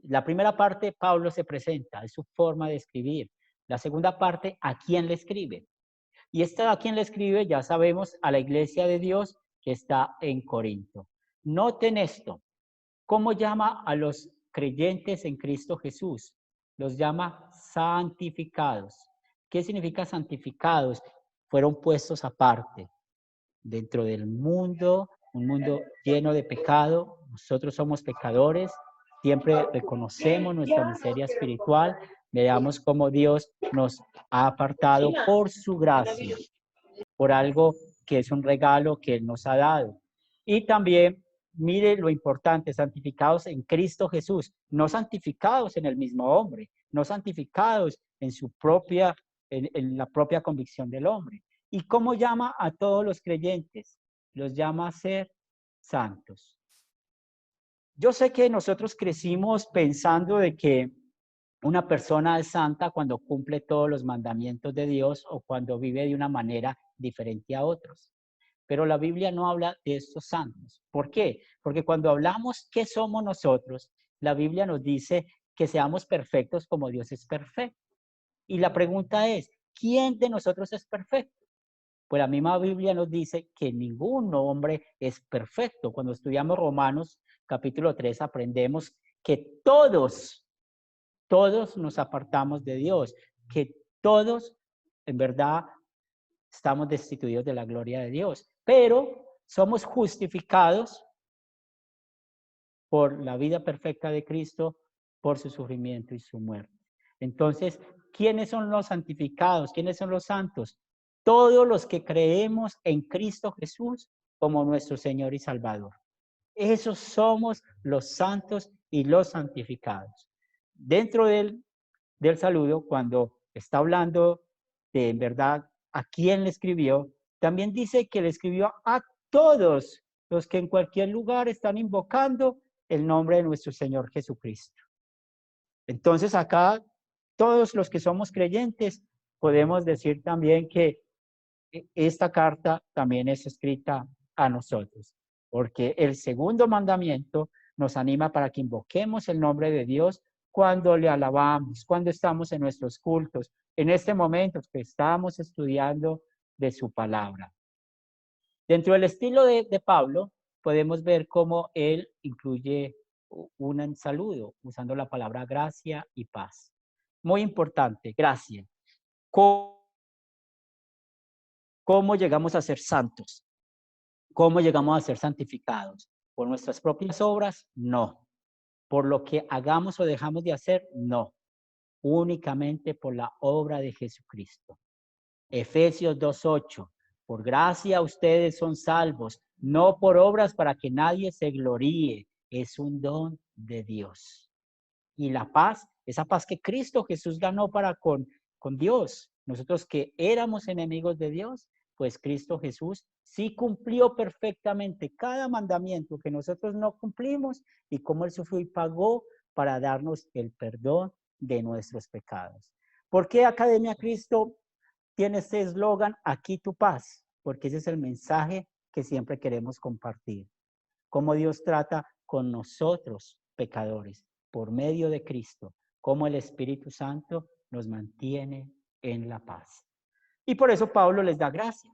la primera parte, Pablo se presenta, es su forma de escribir. La segunda parte, ¿a quién le escribe? Y esta a quién le escribe, ya sabemos, a la iglesia de Dios que está en Corinto. Noten esto, ¿cómo llama a los creyentes en Cristo Jesús? Los llama santificados. ¿Qué significa santificados? Fueron puestos aparte. dentro del mundo, un mundo lleno de pecado. Nosotros somos pecadores, siempre reconocemos nuestra miseria espiritual, veamos cómo Dios nos ha apartado por su gracia, por algo que es un regalo que Él nos ha dado. Y también, mire lo importante, santificados en Cristo Jesús, no santificados en el mismo hombre, no santificados en su propia, en la propia convicción del hombre. ¿Y cómo llama a todos los creyentes? Los llama a ser santos. Yo sé que nosotros crecimos pensando de que una persona es santa cuando cumple todos los mandamientos de Dios o cuando vive de una manera diferente a otros. Pero la Biblia no habla de estos santos. ¿Por qué? Porque cuando hablamos qué somos nosotros, la Biblia nos dice que seamos perfectos como Dios es perfecto. Y la pregunta es, ¿quién de nosotros es perfecto? Pues la misma Biblia nos dice que ningún hombre es perfecto. Cuando estudiamos Romanos capítulo 3 aprendemos que todos nos apartamos de Dios, que todos en verdad estamos destituidos de la gloria de Dios, pero somos justificados por la vida perfecta de Cristo, por su sufrimiento y su muerte. Entonces, ¿quiénes son los santificados? ¿Quiénes son los santos? Todos los que creemos en Cristo Jesús como nuestro Señor y Salvador. Esos somos los santos y los santificados. Dentro del saludo, cuando está hablando de en verdad a quién le escribió, también dice que le escribió a todos los que en cualquier lugar están invocando el nombre de nuestro Señor Jesucristo. Entonces acá, todos los que somos creyentes, podemos decir también que esta carta también es escrita a nosotros, porque el segundo mandamiento nos anima para que invoquemos el nombre de Dios cuando le alabamos, cuando estamos en nuestros cultos, en este momento que estamos estudiando de su palabra. Dentro del estilo de Pablo, podemos ver cómo él incluye un saludo usando la palabra gracia y paz. Muy importante, gracia. ¿Cómo llegamos a ser santos? ¿Cómo llegamos a ser santificados? ¿Por nuestras propias obras? No. ¿Por lo que hagamos o dejamos de hacer? No. Únicamente por la obra de Jesucristo. Efesios 2:8. Por gracia ustedes son salvos, no por obras para que nadie se gloríe. Es un don de Dios. Y la paz, esa paz que Cristo Jesús ganó para con Dios. Nosotros que éramos enemigos de Dios, pues Cristo Jesús sí cumplió perfectamente cada mandamiento que nosotros no cumplimos y cómo Él sufrió y pagó para darnos el perdón de nuestros pecados. ¿Por qué Academia Cristo tiene este eslogan, aquí tu paz? Porque ese es el mensaje que siempre queremos compartir. Cómo Dios trata con nosotros, pecadores, por medio de Cristo, cómo el Espíritu Santo nos mantiene en la paz. Y por eso Pablo les da gracias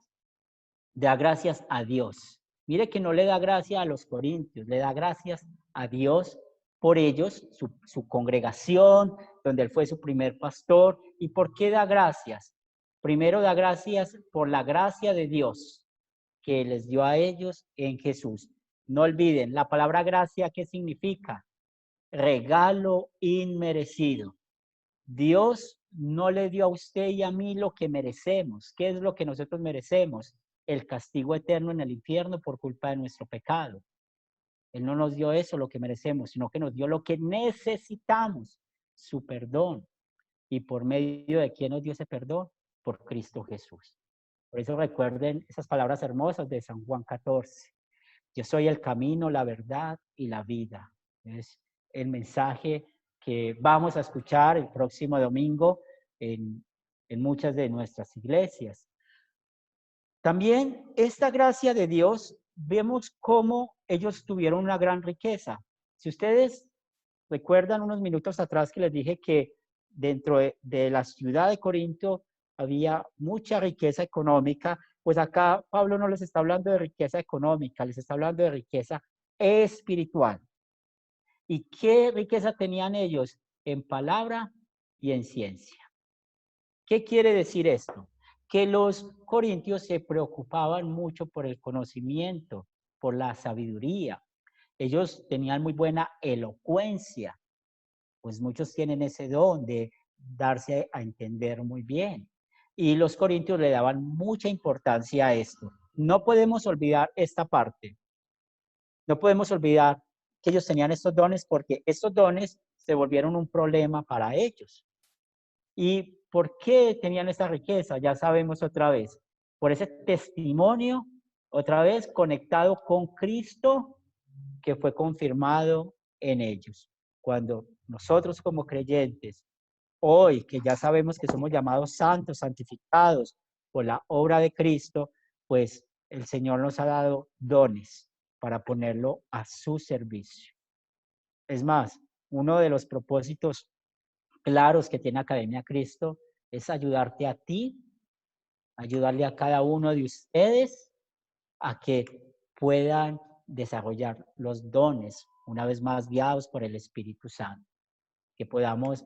a Dios. Mire que no le da gracias a los corintios, le da gracias a Dios por ellos, su congregación, donde él fue su primer pastor. ¿Y por qué da gracias? Primero da gracias por la gracia de Dios que les dio a ellos en Jesús. No olviden, la palabra gracia, ¿qué significa? Regalo inmerecido. Dios no le dio a usted y a mí lo que merecemos. ¿Qué es lo que nosotros merecemos? El castigo eterno en el infierno por culpa de nuestro pecado. Él no nos dio eso, lo que merecemos, sino que nos dio lo que necesitamos, su perdón. ¿Y por medio de quién nos dio ese perdón? Por Cristo Jesús. Por eso recuerden esas palabras hermosas de San Juan 14. Yo soy el camino, la verdad y la vida. Es el mensaje que vamos a escuchar el próximo domingo en muchas de nuestras iglesias. También esta gracia de Dios, vemos cómo ellos tuvieron una gran riqueza. Si ustedes recuerdan unos minutos atrás que les dije que dentro de la ciudad de Corinto había mucha riqueza económica, pues acá Pablo no les está hablando de riqueza económica, les está hablando de riqueza espiritual. ¿Y qué riqueza tenían ellos? En palabra y en ciencia. ¿Qué quiere decir esto? que los corintios se preocupaban mucho por el conocimiento, por la sabiduría. Ellos tenían muy buena elocuencia, pues muchos tienen ese don de darse a entender muy bien. Y los corintios le daban mucha importancia a esto. No podemos olvidar esta parte. No podemos olvidar que ellos tenían estos dones porque estos dones se volvieron un problema para ellos. ¿Y por qué tenían esta riqueza? Ya sabemos otra vez. Por ese testimonio, otra vez conectado con Cristo, que fue confirmado en ellos. Cuando nosotros como creyentes, hoy que ya sabemos que somos llamados santos, santificados por la obra de Cristo, pues el Señor nos ha dado dones para ponerlo a su servicio. Es más, uno de los propósitos claros que tiene Academia Cristo es ayudarte a ti, ayudarle a cada uno de ustedes a que puedan desarrollar los dones, una vez más guiados por el Espíritu Santo, que podamos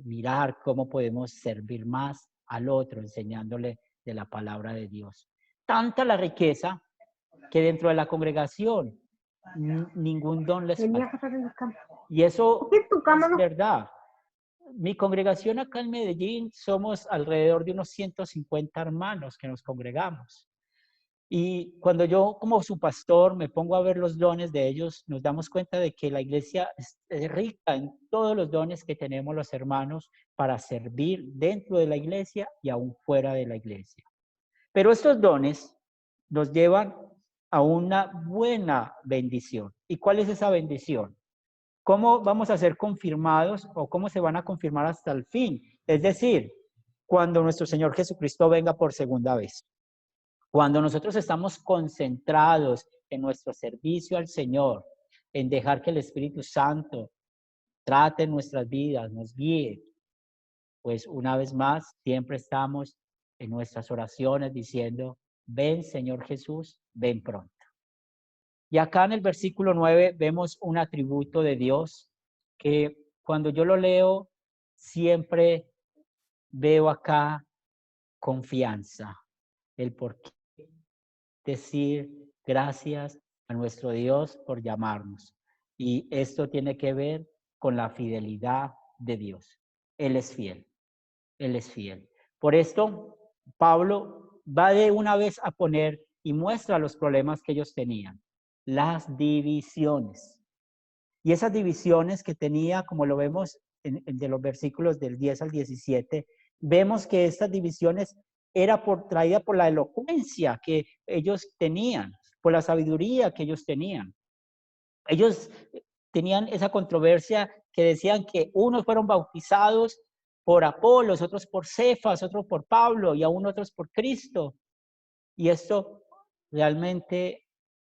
mirar cómo podemos servir más al otro, enseñándole de la palabra de Dios. Tanta la riqueza que dentro de la congregación ningún don les falta. Y eso es verdad. Mi congregación acá en Medellín somos alrededor de unos 150 hermanos que nos congregamos. Y cuando yo como su pastor me pongo a ver los dones de ellos, nos damos cuenta de que la iglesia es rica en todos los dones que tenemos los hermanos para servir dentro de la iglesia y aún fuera de la iglesia. Pero estos dones nos llevan a una buena bendición. ¿Y cuál es esa bendición? ¿Cómo vamos a ser confirmados o cómo se van a confirmar hasta el fin? Es decir, cuando nuestro Señor Jesucristo venga por segunda vez. Cuando nosotros estamos concentrados en nuestro servicio al Señor, en dejar que el Espíritu Santo trate nuestras vidas, nos guíe, pues una vez más siempre estamos en nuestras oraciones diciendo, ven Señor Jesús, ven pronto. Y acá en el versículo 9 vemos un atributo de Dios que cuando yo lo leo siempre veo acá confianza, el por qué decir gracias a nuestro Dios por llamarnos. Y esto tiene que ver con la fidelidad de Dios. Él es fiel. Él es fiel. Por esto, Pablo va de una vez a poner y muestra los problemas que ellos tenían. Las divisiones. Y esas divisiones que tenía, como lo vemos de los versículos del 10 al 17, vemos que estas divisiones era traída por la elocuencia que ellos tenían, por la sabiduría que ellos tenían. Ellos tenían esa controversia que decían que unos fueron bautizados por Apolos, otros por Cefas, otros por Pablo y aún otros por Cristo. Y esto realmente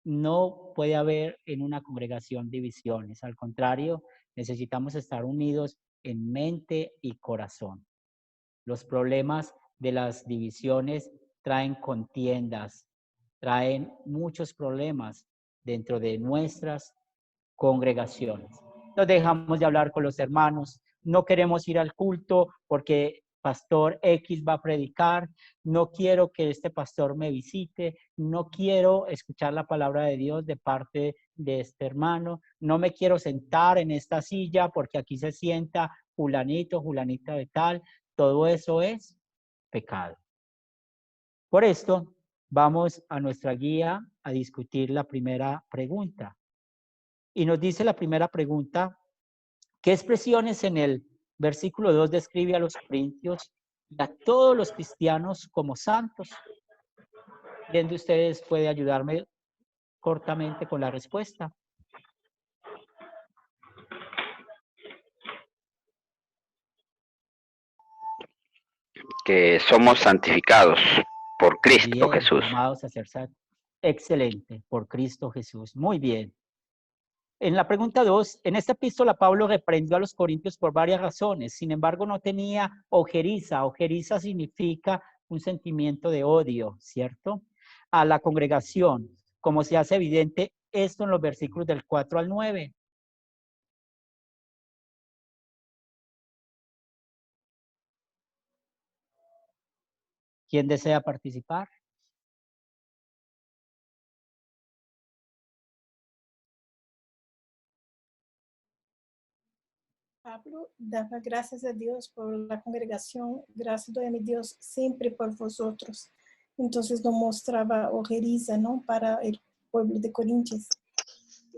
no puede haber en una congregación divisiones. Al contrario, necesitamos estar unidos en mente y corazón. Los problemas de las divisiones traen contiendas, traen muchos problemas dentro de nuestras congregaciones. No dejamos de hablar con los hermanos, no queremos ir al culto porque pastor X va a predicar, no quiero que este pastor me visite, no quiero escuchar la palabra de Dios de parte de este hermano, no me quiero sentar en esta silla porque aquí se sienta fulanito, fulanita de tal, todo eso es pecado. Por esto, vamos a nuestra guía a discutir la primera pregunta. Y nos dice la primera pregunta, ¿qué expresiones en el versículo 2 describe a los corintios y a todos los cristianos como santos? ¿Quién de ustedes puede ayudarme cortamente con la respuesta? Que somos santificados por Cristo Bien, Jesús. llamados a ser santos. Excelente, por Cristo Jesús. Muy bien. En la pregunta 2, en esta epístola Pablo reprendió a los corintios por varias razones. Sin embargo, no tenía ojeriza. Ojeriza significa un sentimiento de odio, ¿cierto? A la congregación, como se hace evidente esto en los versículos del 4 al 9. ¿Quién desea participar? Pablo daba gracias a Dios por la congregación, gracias doy a mi Dios siempre por vosotros. Entonces no mostraba ojeriza, ¿no? Para el pueblo de Corintios.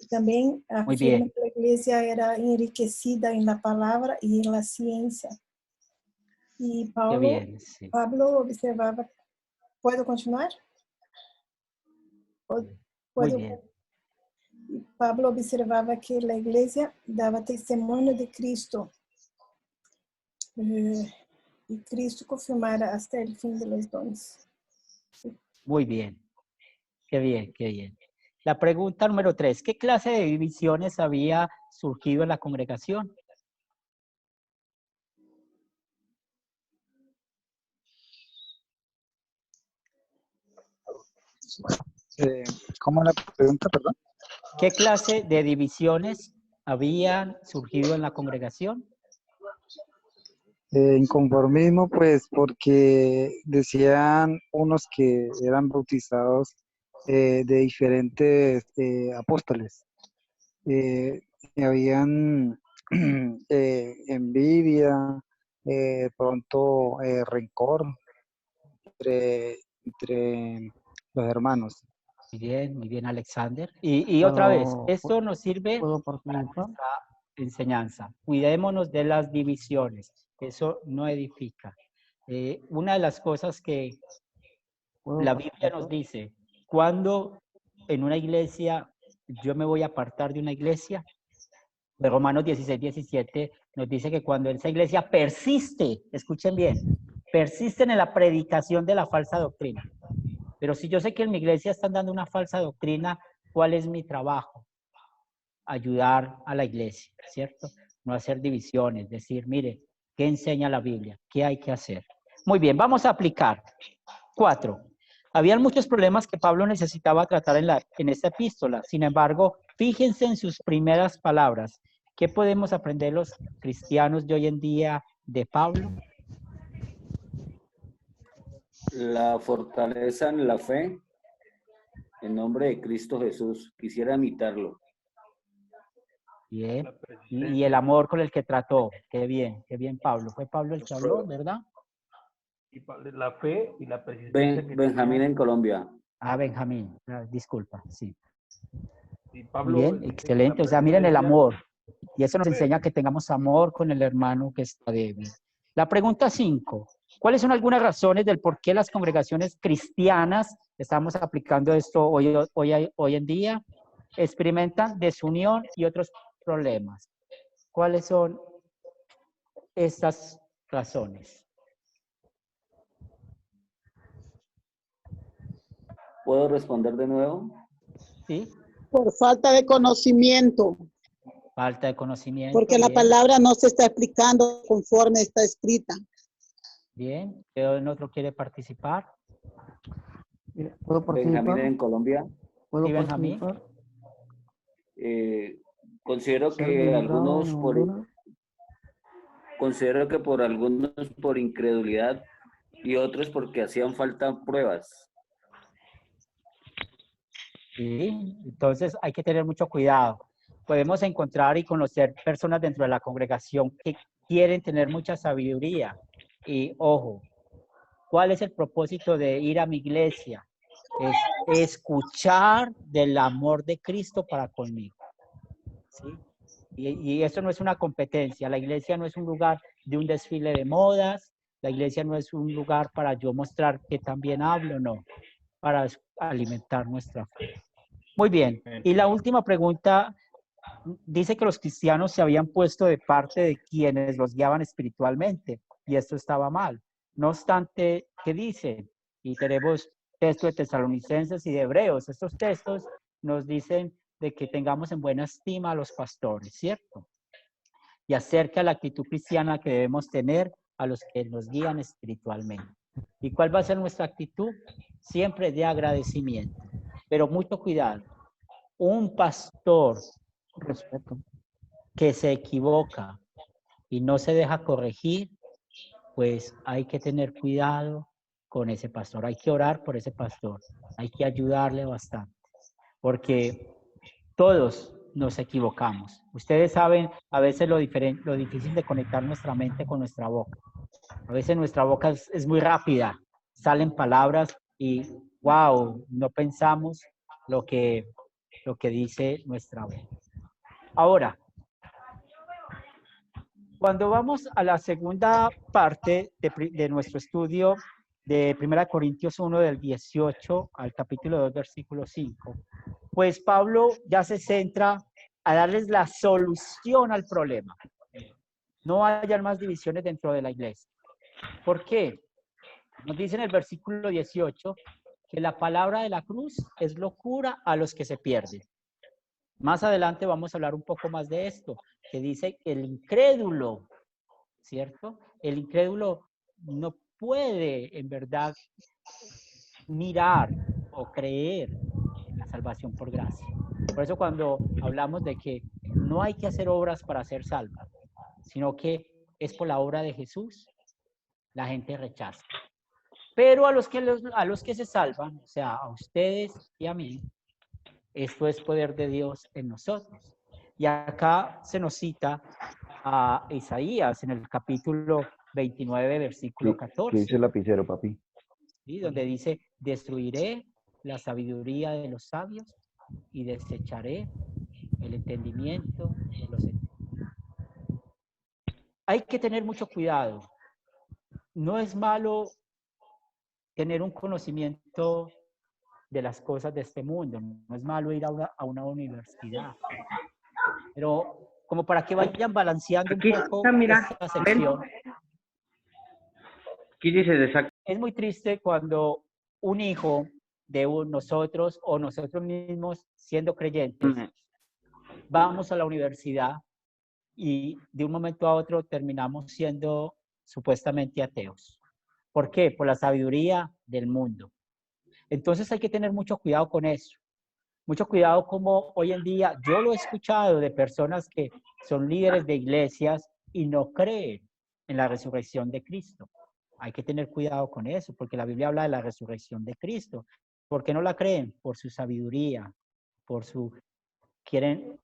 También Muy afirma bien. que la iglesia era enriquecida en la palabra y en la ciencia. Y Qué bien, sí. Pablo observaba, ¿puedo continuar? Muy ¿Puedo? bien. Pablo observaba que la iglesia daba testimonio de Cristo y Cristo confirmara hasta el fin de los dones. Muy bien. Qué bien, qué bien. La pregunta número 3. ¿Qué clase de divisiones había surgido en la congregación? ¿Cómo la pregunta, perdón? ¿Qué clase de divisiones habían surgido en la congregación? Inconformismo, pues porque decían unos que eran bautizados de diferentes apóstoles. Habían envidia, pronto rencor entre los hermanos. Muy bien, Alexander. Y otra vez, esto nos sirve para nuestra enseñanza. Cuidémonos de las divisiones. Eso no edifica. Una de las cosas que la Biblia nos dice, cuando en una iglesia yo me voy a apartar de una iglesia, de Romanos 16, 17 nos dice que cuando esa iglesia persiste, escuchen bien, persisten en la predicación de la falsa doctrina. Pero si yo sé que en mi iglesia están dando una falsa doctrina, ¿cuál es mi trabajo? Ayudar a la iglesia, ¿cierto? No hacer divisiones, decir, mire, ¿qué enseña la Biblia? ¿Qué hay que hacer? Muy bien, vamos a aplicar. 4. Habían muchos problemas que Pablo necesitaba tratar en esta epístola. Sin embargo, fíjense en sus primeras palabras. ¿Qué podemos aprender los cristianos de hoy en día de Pablo? La fortaleza en la fe, en nombre de Cristo Jesús. Quisiera imitarlo. Bien. Y el amor con el que trató. Qué bien, Pablo. Fue Pablo el que habló, ¿verdad? La fe y la persistencia que Benjamín tenía. en Colombia. Ah, Benjamín. Disculpa, sí. Y Pablo, Bien, la excelente. O sea, miren el persistencia. amor. Y eso nos enseña que tengamos amor con el hermano que está débil. La pregunta 5. ¿Cuáles son algunas razones del por qué las congregaciones cristianas, estamos aplicando esto hoy en día, experimentan desunión y otros problemas? ¿Cuáles son estas razones? ¿Puedo responder de nuevo? ¿Sí? Por falta de conocimiento, Falta de conocimiento. porque la bien. palabra no se está explicando conforme está escrita. Bien. ¿Quién otro quiere participar? ¿Puedo Benjamín participar? en Colombia. ¿Puedo Sí, Benjamín. participar? Considero Servi que Bravo, algunos por algunos por incredulidad y otros porque hacían falta pruebas. Sí, entonces hay que tener mucho cuidado. Podemos encontrar y conocer personas dentro de la congregación que quieren tener mucha sabiduría. Y ojo, ¿cuál es el propósito de ir a mi iglesia? Es escuchar del amor de Cristo para conmigo. ¿Sí? Y eso no es una competencia. La iglesia no es un lugar de un desfile de modas. La iglesia no es un lugar para yo mostrar que también hablo, no. Para alimentar nuestra fe. Muy bien. Y la última pregunta dice que los cristianos se habían puesto de parte de quienes los guiaban espiritualmente y esto estaba mal. No obstante, ¿qué dicen? Y tenemos textos de Tesalonicenses y de Hebreos. Estos textos nos dicen de que tengamos en buena estima a los pastores, ¿cierto? Y acerca de la actitud cristiana que debemos tener a los que nos guían espiritualmente. ¿Y cuál va a ser nuestra actitud? Siempre de agradecimiento. Pero mucho cuidado. Un pastor respeto. que se equivoca y no se deja corregir, pues hay que tener cuidado con ese pastor, hay que orar por ese pastor, hay que ayudarle bastante, porque todos nos equivocamos. Ustedes saben a veces lo difícil de conectar nuestra mente con nuestra boca. A veces nuestra boca es muy rápida, salen palabras y wow, no pensamos lo que dice nuestra boca. Ahora, cuando vamos a la segunda parte de nuestro estudio de 1 Corintios 1 del 18 al capítulo 2 versículo 5, pues Pablo ya se centra a darles la solución al problema. No hayan más divisiones dentro de la iglesia. ¿Por qué? Nos dice en el versículo 18 que la palabra de la cruz es locura a los que se pierden. Más adelante vamos a hablar un poco más de esto, que dice que el incrédulo, ¿cierto? El incrédulo no puede en verdad mirar o creer en la salvación por gracia. Por eso cuando hablamos de que no hay que hacer obras para ser salva, sino que es por la obra de Jesús, la gente rechaza. Pero a los que se salvan, o sea, a ustedes y a mí, esto es poder de Dios en nosotros. Y acá se nos cita a Isaías en el capítulo 29, versículo 14. ¿Qué dice el lapicero, papi? ¿Sí? Donde dice, destruiré la sabiduría de los sabios y desecharé el entendimiento de los entendidos. Hay que tener mucho cuidado. No es malo tener un conocimiento de las cosas de este mundo. No es malo ir a una universidad. Pero como para que vayan balanceando Aquí un poco está, mira, esta sección. Aquí dice de Es muy triste cuando un hijo de nosotros o nosotros mismos, siendo creyentes, vamos a la universidad y de un momento a otro terminamos siendo supuestamente ateos. ¿Por qué? Por la sabiduría del mundo. Entonces hay que tener mucho cuidado con eso. Mucho cuidado como hoy en día, yo lo he escuchado de personas que son líderes de iglesias y no creen en la resurrección de Cristo. Hay que tener cuidado con eso, porque la Biblia habla de la resurrección de Cristo. ¿Por qué no la creen? Por su sabiduría, quieren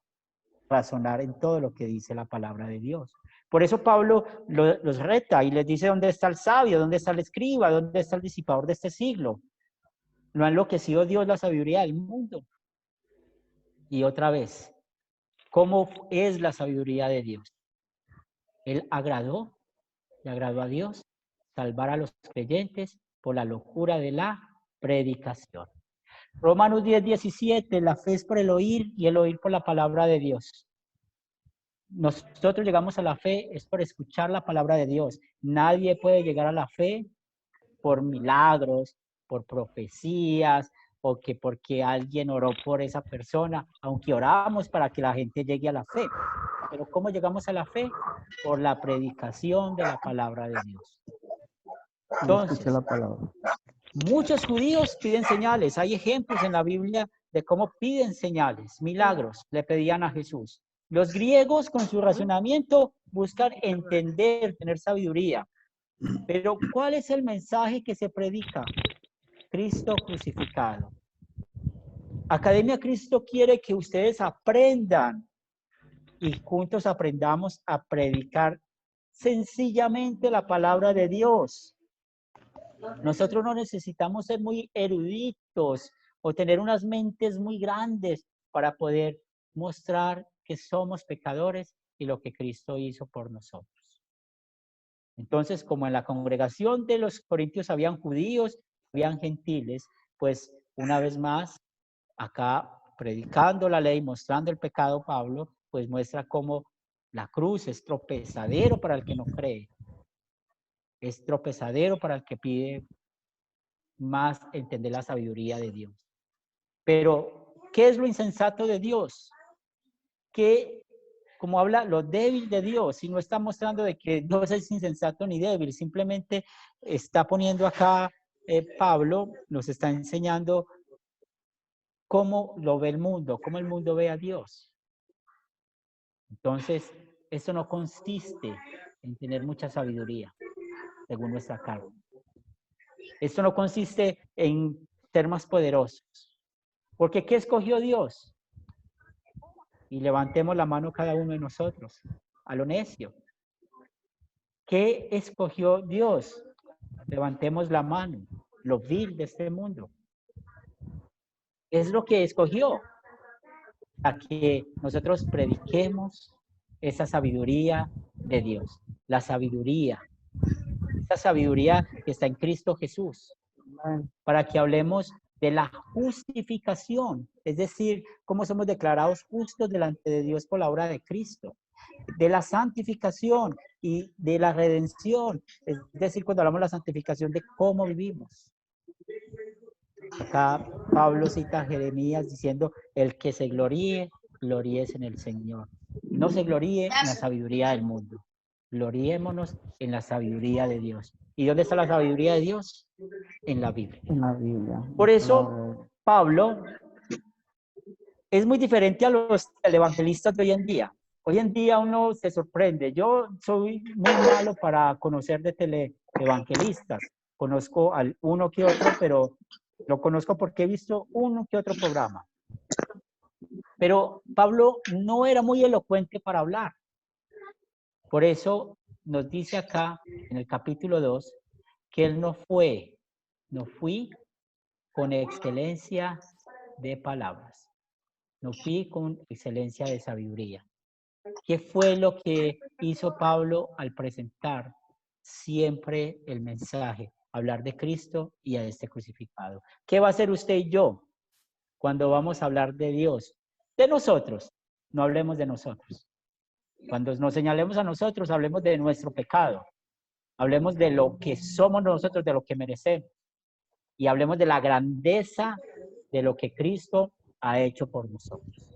razonar en todo lo que dice la palabra de Dios. Por eso Pablo los reta y les dice dónde está el sabio, dónde está el escriba, dónde está el disipador de este siglo. No ha enloquecido Dios la sabiduría del mundo. Y otra vez, ¿cómo es la sabiduría de Dios? Él le agradó a Dios salvar a los creyentes por la locura de la predicación. Romanos 10:17, la fe es por el oír y el oír por la palabra de Dios. Nosotros llegamos a la fe es por escuchar la palabra de Dios. Nadie puede llegar a la fe por milagros, por profecías, o que porque alguien oró por esa persona, aunque oramos para que la gente llegue a la fe. Pero ¿cómo llegamos a la fe? Por la predicación de la palabra de Dios. Entonces, la palabra. muchos judíos piden señales. Hay ejemplos en la Biblia de cómo piden señales, milagros, le pedían a Jesús. Los griegos, con su razonamiento, buscan entender, tener sabiduría. Pero ¿cuál es el mensaje que se predica? Cristo crucificado. Academia Cristo quiere que ustedes aprendan y juntos aprendamos a predicar sencillamente la palabra de Dios. Nosotros no necesitamos ser muy eruditos o tener unas mentes muy grandes para poder mostrar que somos pecadores y lo que Cristo hizo por nosotros. Entonces, como en la congregación de los corintios habían judíos, habían gentiles, pues una vez más, acá predicando la ley, mostrando el pecado, Pablo, pues muestra cómo la cruz es tropezadero para el que no cree. Es tropezadero para el que pide más entender la sabiduría de Dios. Pero, ¿qué es lo insensato de Dios? Que, como habla lo débil de Dios, y no está mostrando de que Dios es insensato ni débil, simplemente está poniendo acá, Pablo nos está enseñando cómo lo ve el mundo, cómo el mundo ve a Dios. Entonces, eso no consiste en tener mucha sabiduría, según nuestra carne. Esto no consiste en ser más poderosos. Porque ¿qué escogió Dios? Y levantemos la mano cada uno de nosotros, a lo necio. ¿Qué escogió Dios? Levantemos la mano, lo vil de este mundo. Es lo que escogió, a que nosotros prediquemos esa sabiduría de Dios, la sabiduría, esa sabiduría que está en Cristo Jesús, para que hablemos de la justificación, es decir, cómo somos declarados justos delante de Dios por la obra de Cristo, de la santificación y de la redención, es decir, cuando hablamos de la santificación, de cómo vivimos. Acá Pablo cita a Jeremías diciendo, el que se gloríe, gloríese en el Señor. No se gloríe en la sabiduría del mundo. Gloriémonos en la sabiduría de Dios. ¿Y dónde está la sabiduría de Dios? En la Biblia. En la Biblia. Por eso, Pablo es muy diferente a los evangelistas de hoy en día. Hoy en día uno se sorprende. Yo soy muy malo para conocer de teleevangelistas. Conozco al uno que otro, pero lo conozco porque he visto uno que otro programa. Pero Pablo no era muy elocuente para hablar. Por eso nos dice acá en el capítulo 2 que él no fui con excelencia de palabras. No fui con excelencia de sabiduría. ¿Qué fue lo que hizo Pablo al presentar siempre el mensaje? Hablar de Cristo y a este crucificado. ¿Qué va a hacer usted y yo cuando vamos a hablar de Dios? De nosotros. No hablemos de nosotros. Cuando nos señalemos a nosotros, hablemos de nuestro pecado. Hablemos de lo que somos nosotros, de lo que merecemos. Y hablemos de la grandeza de lo que Cristo ha hecho por nosotros.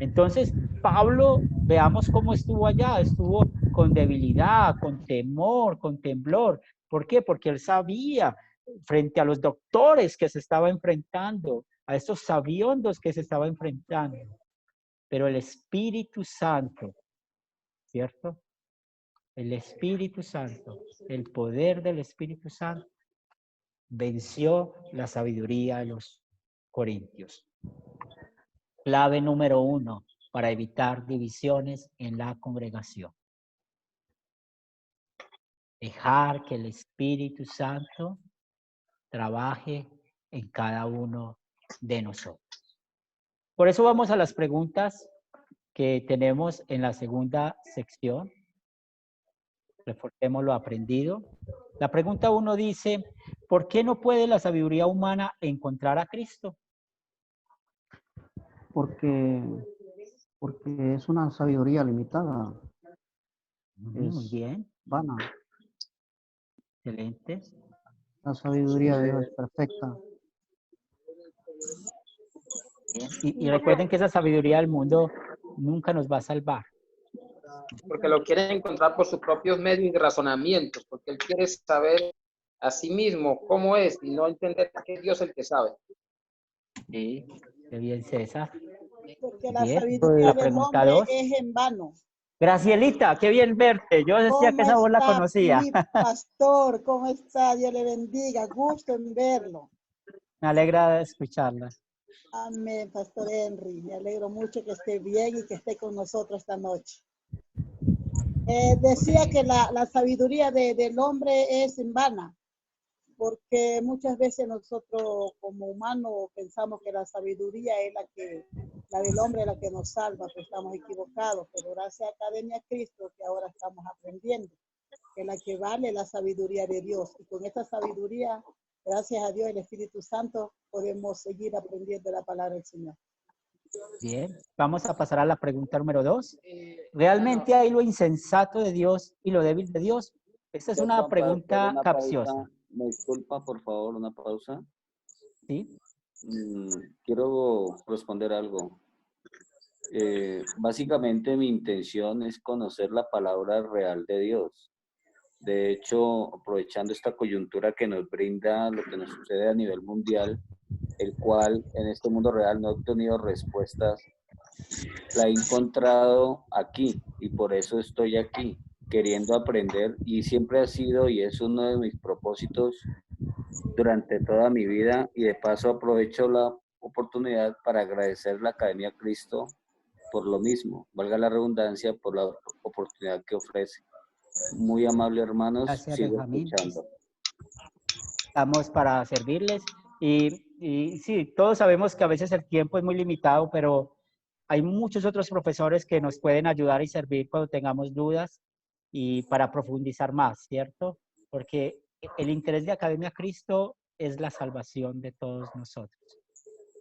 Entonces, Pablo, veamos cómo estuvo allá. Estuvo con debilidad, con temor, con temblor. ¿Por qué? Porque él sabía, frente a los doctores que se estaba enfrentando, a estos sabiondos que se estaba enfrentando. Pero el Espíritu Santo, ¿cierto? El Espíritu Santo, el poder del Espíritu Santo, venció la sabiduría de los corintios. Clave número 1 para evitar divisiones en la congregación. Dejar que el Espíritu Santo trabaje en cada uno de nosotros. Por eso vamos a las preguntas que tenemos en la segunda sección. Reforcemos lo aprendido. La pregunta 1 dice, ¿por qué no puede la sabiduría humana encontrar a Cristo? Porque es una sabiduría limitada. Muy bien. Vana. Excelente. La sabiduría de Dios es perfecta. Bien. Y recuerden que esa sabiduría del mundo nunca nos va a salvar. Porque lo quiere encontrar por sus propios medios y razonamientos, porque él quiere saber a sí mismo cómo es y no entender que es Dios el que sabe. Sí, qué bien, César. Porque la Bien. sabiduría La del pregunta hombre 2. es en vano. Gracielita, qué bien verte. Yo decía que esa voz la conocía. Mi pastor? ¿Cómo está? Dios le bendiga. Gusto en verlo. Me alegra escucharla. Amén, Pastor Henry. Me alegro mucho que esté bien y que esté con nosotros esta noche. Decía que la sabiduría del hombre es en vana, porque muchas veces nosotros como humanos pensamos que la sabiduría es la del hombre es la que nos salva, pues estamos equivocados, pero gracias a Academia Cristo que ahora estamos aprendiendo, que la que vale la sabiduría de Dios, y con esta sabiduría, gracias a Dios, el Espíritu Santo, podemos seguir aprendiendo la palabra del Señor. Bien, vamos a pasar a la pregunta número 2. ¿Realmente hay lo insensato de Dios y lo débil de Dios? Esta es una pregunta capciosa. Me disculpa, por favor, una pausa. Sí. Quiero responder algo. Básicamente mi intención es conocer la palabra real de Dios. De hecho, aprovechando esta coyuntura que nos brinda lo que nos sucede a nivel mundial, el cual en este mundo real no he obtenido respuestas, la he encontrado aquí y por eso estoy aquí, queriendo aprender, y siempre ha sido y es uno de mis propósitos durante toda mi vida y de paso aprovecho la oportunidad para agradecer a la Academia Cristo por lo mismo, valga la redundancia, por la oportunidad que ofrece. Muy amable, hermanos, Gracias, sigo Benjamín. escuchando. Estamos para servirles. Y sí, todos sabemos que a veces el tiempo es muy limitado, pero hay muchos otros profesores que nos pueden ayudar y servir cuando tengamos dudas y para profundizar más, ¿cierto? Porque el interés de Academia Cristo es la salvación de todos nosotros.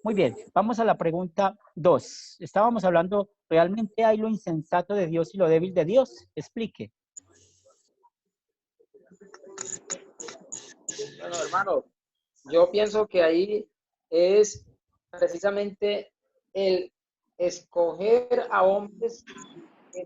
Muy bien, vamos a la pregunta 2. Estábamos hablando, ¿realmente hay lo insensato de Dios y lo débil de Dios? Explique. Bueno, hermano, yo pienso que ahí es precisamente el escoger a hombres que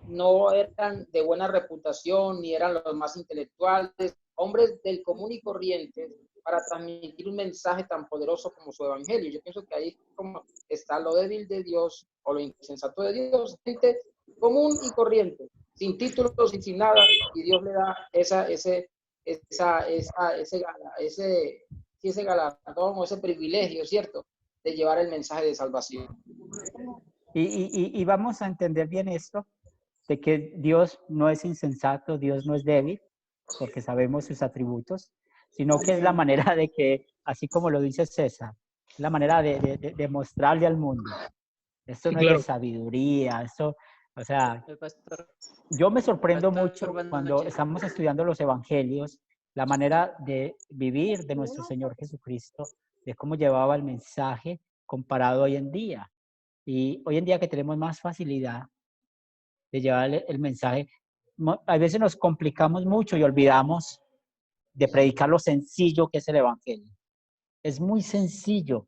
no eran de buena reputación, ni eran los más intelectuales, hombres del común y corriente, para transmitir un mensaje tan poderoso como su evangelio. Yo pienso que ahí como está lo débil de Dios o lo insensato de Dios, gente común y corriente, sin títulos y sin nada, y Dios le da ese galardón o ese privilegio, ¿cierto?, de llevar el mensaje de salvación. Y vamos a entender bien esto, de que Dios no es insensato, Dios no es débil, porque sabemos sus atributos, sino que es la manera de que, así como lo dice César, la manera de mostrarle al mundo. Esto no es de sabiduría, esto, o sea, yo me sorprendo mucho cuando estamos estudiando los evangelios, la manera de vivir de nuestro Señor Jesucristo, de cómo llevaba el mensaje comparado hoy en día. Y hoy en día que tenemos más facilidad de llevar el mensaje, a veces nos complicamos mucho y olvidamos de predicar lo sencillo que es el evangelio. Es muy sencillo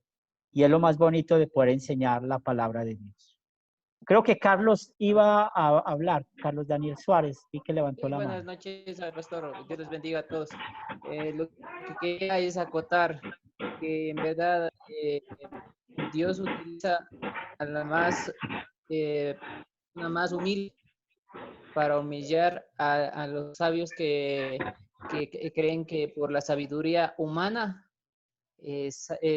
y es lo más bonito de poder enseñar la palabra de Dios. Creo que Carlos iba a hablar, Carlos Daniel Suárez, y que levantó la mano. Buenas noches, pastor. Dios les bendiga a todos. Lo que quería es acotar que en verdad Dios utiliza a la más humilde para humillar a los sabios que creen que por la sabiduría humana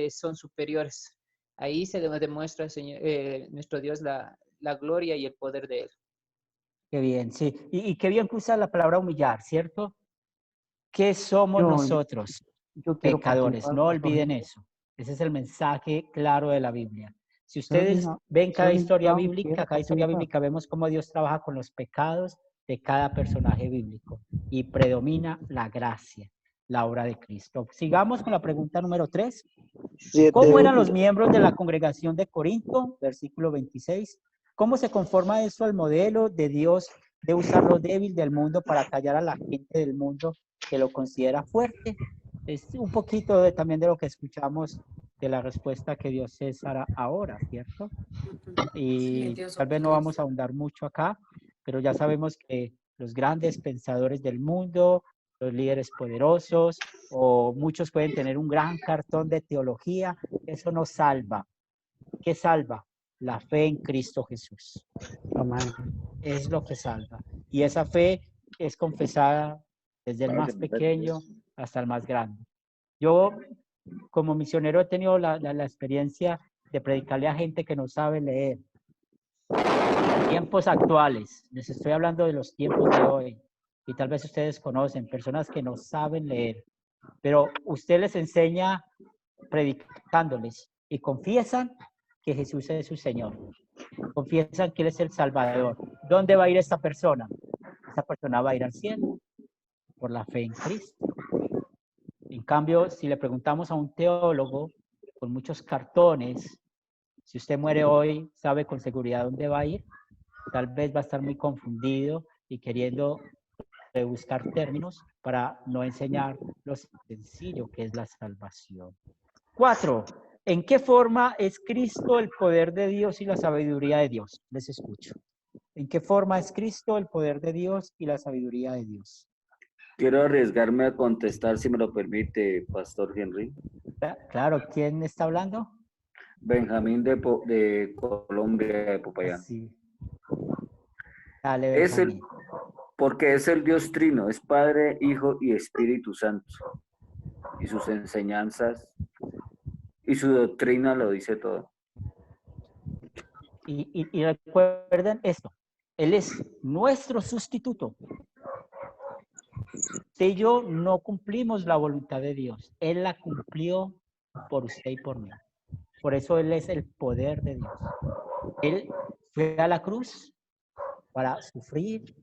son superiores. Ahí se demuestra, Señor, nuestro Dios, la gloria y el poder de Él. Qué bien, sí. Y qué bien que usa la palabra humillar, ¿cierto? ¿Qué somos nosotros? Pecadores. No olviden eso. Ese es el mensaje claro de la Biblia. Si ustedes ven cada historia bíblica, vemos cómo Dios trabaja con los pecados de cada personaje bíblico y predomina la gracia, la obra de Cristo. Sigamos con la pregunta número 3. ¿Cómo eran los miembros de la congregación de Corinto? Versículo 26. ¿Cómo se conforma esto al modelo de Dios de usar lo débil del mundo para callar a la gente del mundo que lo considera fuerte? Es un poquito también de lo que escuchamos de la respuesta que dio César ahora, ¿cierto? Y tal vez no vamos a ahondar mucho acá, pero ya sabemos que los grandes pensadores del mundo, los líderes poderosos, o muchos pueden tener un gran cartón de teología, eso no salva. ¿Qué salva? La fe en Cristo Jesús. Amén. Es lo que salva. Y esa fe es confesada desde el más pequeño hasta el más grande. Yo, como misionero, he tenido la experiencia de predicarle a gente que no sabe leer. Tiempos actuales, les estoy hablando de los tiempos de hoy, y tal vez ustedes conocen personas que no saben leer, pero usted les enseña predicándoles y confiesan que Jesús es su Señor. Confiesan que Él es el Salvador. ¿Dónde va a ir esta persona? Esta persona va a ir al cielo por la fe en Cristo. En cambio, si le preguntamos a un teólogo con muchos cartones, si usted muere hoy, ¿sabe con seguridad dónde va a ir? Tal vez va a estar muy confundido y queriendo buscar términos para no enseñar lo sencillo que es la salvación. 4. ¿En qué forma es Cristo el poder de Dios y la sabiduría de Dios? Les escucho. ¿En qué forma es Cristo el poder de Dios y la sabiduría de Dios? Quiero arriesgarme a contestar, si me lo permite, Pastor Henry. Claro, ¿quién está hablando? Benjamín de Colombia, de Popayán. Sí. Dale, Benjamín. Porque es el Dios Trino, es Padre, Hijo y Espíritu Santo. y sus enseñanzas y su doctrina lo dice todo. Y recuerden esto, Él es nuestro sustituto. Usted y yo no cumplimos la voluntad de Dios. Él la cumplió por usted y por mí. Por eso Él es el poder de Dios. Él fue a la cruz para sufrir,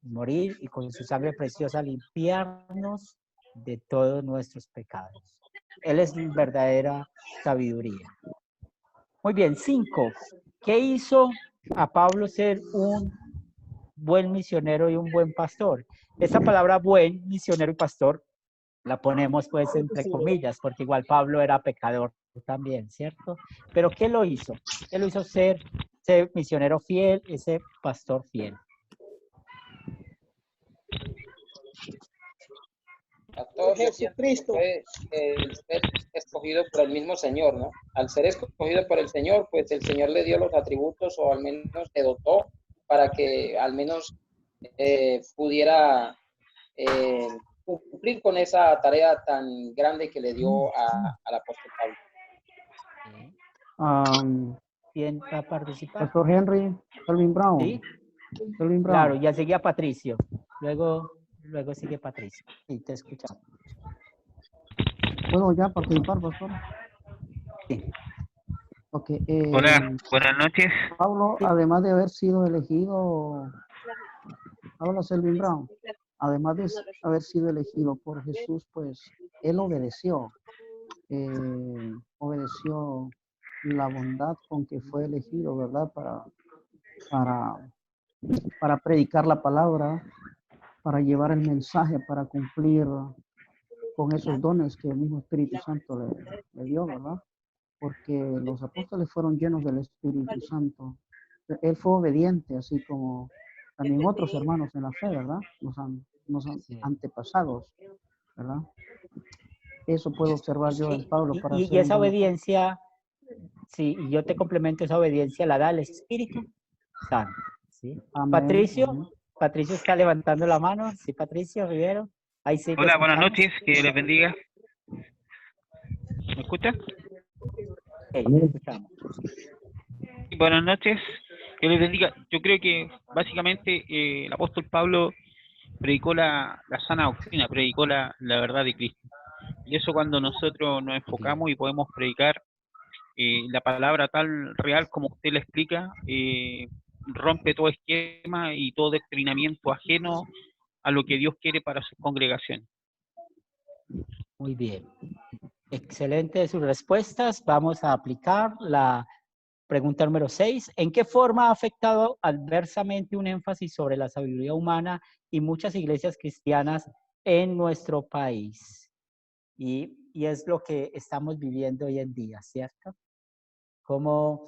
morir y con su sangre preciosa limpiarnos de todos nuestros pecados. Él es verdadera sabiduría. Muy bien, 5. ¿Qué hizo a Pablo ser un buen misionero y un buen pastor? Esa palabra buen misionero y pastor la ponemos pues entre comillas, porque igual Pablo era pecador también, ¿cierto? Pero ¿qué lo hizo? Él lo hizo ser misionero fiel, ese pastor fiel. Pastor, Jesucristo fue el ser escogido por el mismo Señor, ¿no? Al ser escogido por el Señor, pues el Señor le dio los atributos o al menos le dotó para que al menos pudiera cumplir con esa tarea tan grande que le dio al apóstol Pablo. ¿Quién va a participar? Pastor Henry, Kelvin Brown. ¿Sí? Kelvin Brown. Claro, ya seguía Patricio. Luego sigue Patricio. Sí, te escuchamos. ¿Puedo ya participar, pastor? Sí. Okay, Hola, buenas noches. Pablo, además de haber sido elegido, habla Kelvin Brown, además de haber sido elegido por Jesús, pues él obedeció la bondad con que fue elegido, ¿verdad? Para predicar la palabra, para llevar el mensaje, para cumplir con esos dones que el mismo Espíritu Santo le dio, ¿verdad? Porque los apóstoles fueron llenos del Espíritu Santo. Él fue obediente, así como también otros hermanos en la fe, ¿verdad? Los antepasados, ¿verdad? Eso puedo observar yo en Pablo. Y esa obediencia, sí, y yo te complemento, esa obediencia la da el Espíritu Santo, ¿sí? Amén, Patricio, amén. Patricio está levantando la mano, sí, Patricio Rivero. Ahí sí. Hola, buenas noches, que les bendiga. ¿Me escuchan? Buenas noches, que les bendiga. Yo creo que básicamente el apóstol Pablo predicó la sana doctrina, predicó la verdad de Cristo. Y eso cuando nosotros nos enfocamos y podemos predicar la palabra tal real como usted la explica, rompe todo esquema y todo doctrinamiento ajeno a lo que Dios quiere para su congregación. Muy bien. Excelente sus respuestas. Vamos a aplicar la pregunta número 6. ¿En qué forma ha afectado adversamente un énfasis sobre la sabiduría humana y muchas iglesias cristianas en nuestro país? Y es lo que estamos viviendo hoy en día, ¿cierto? Como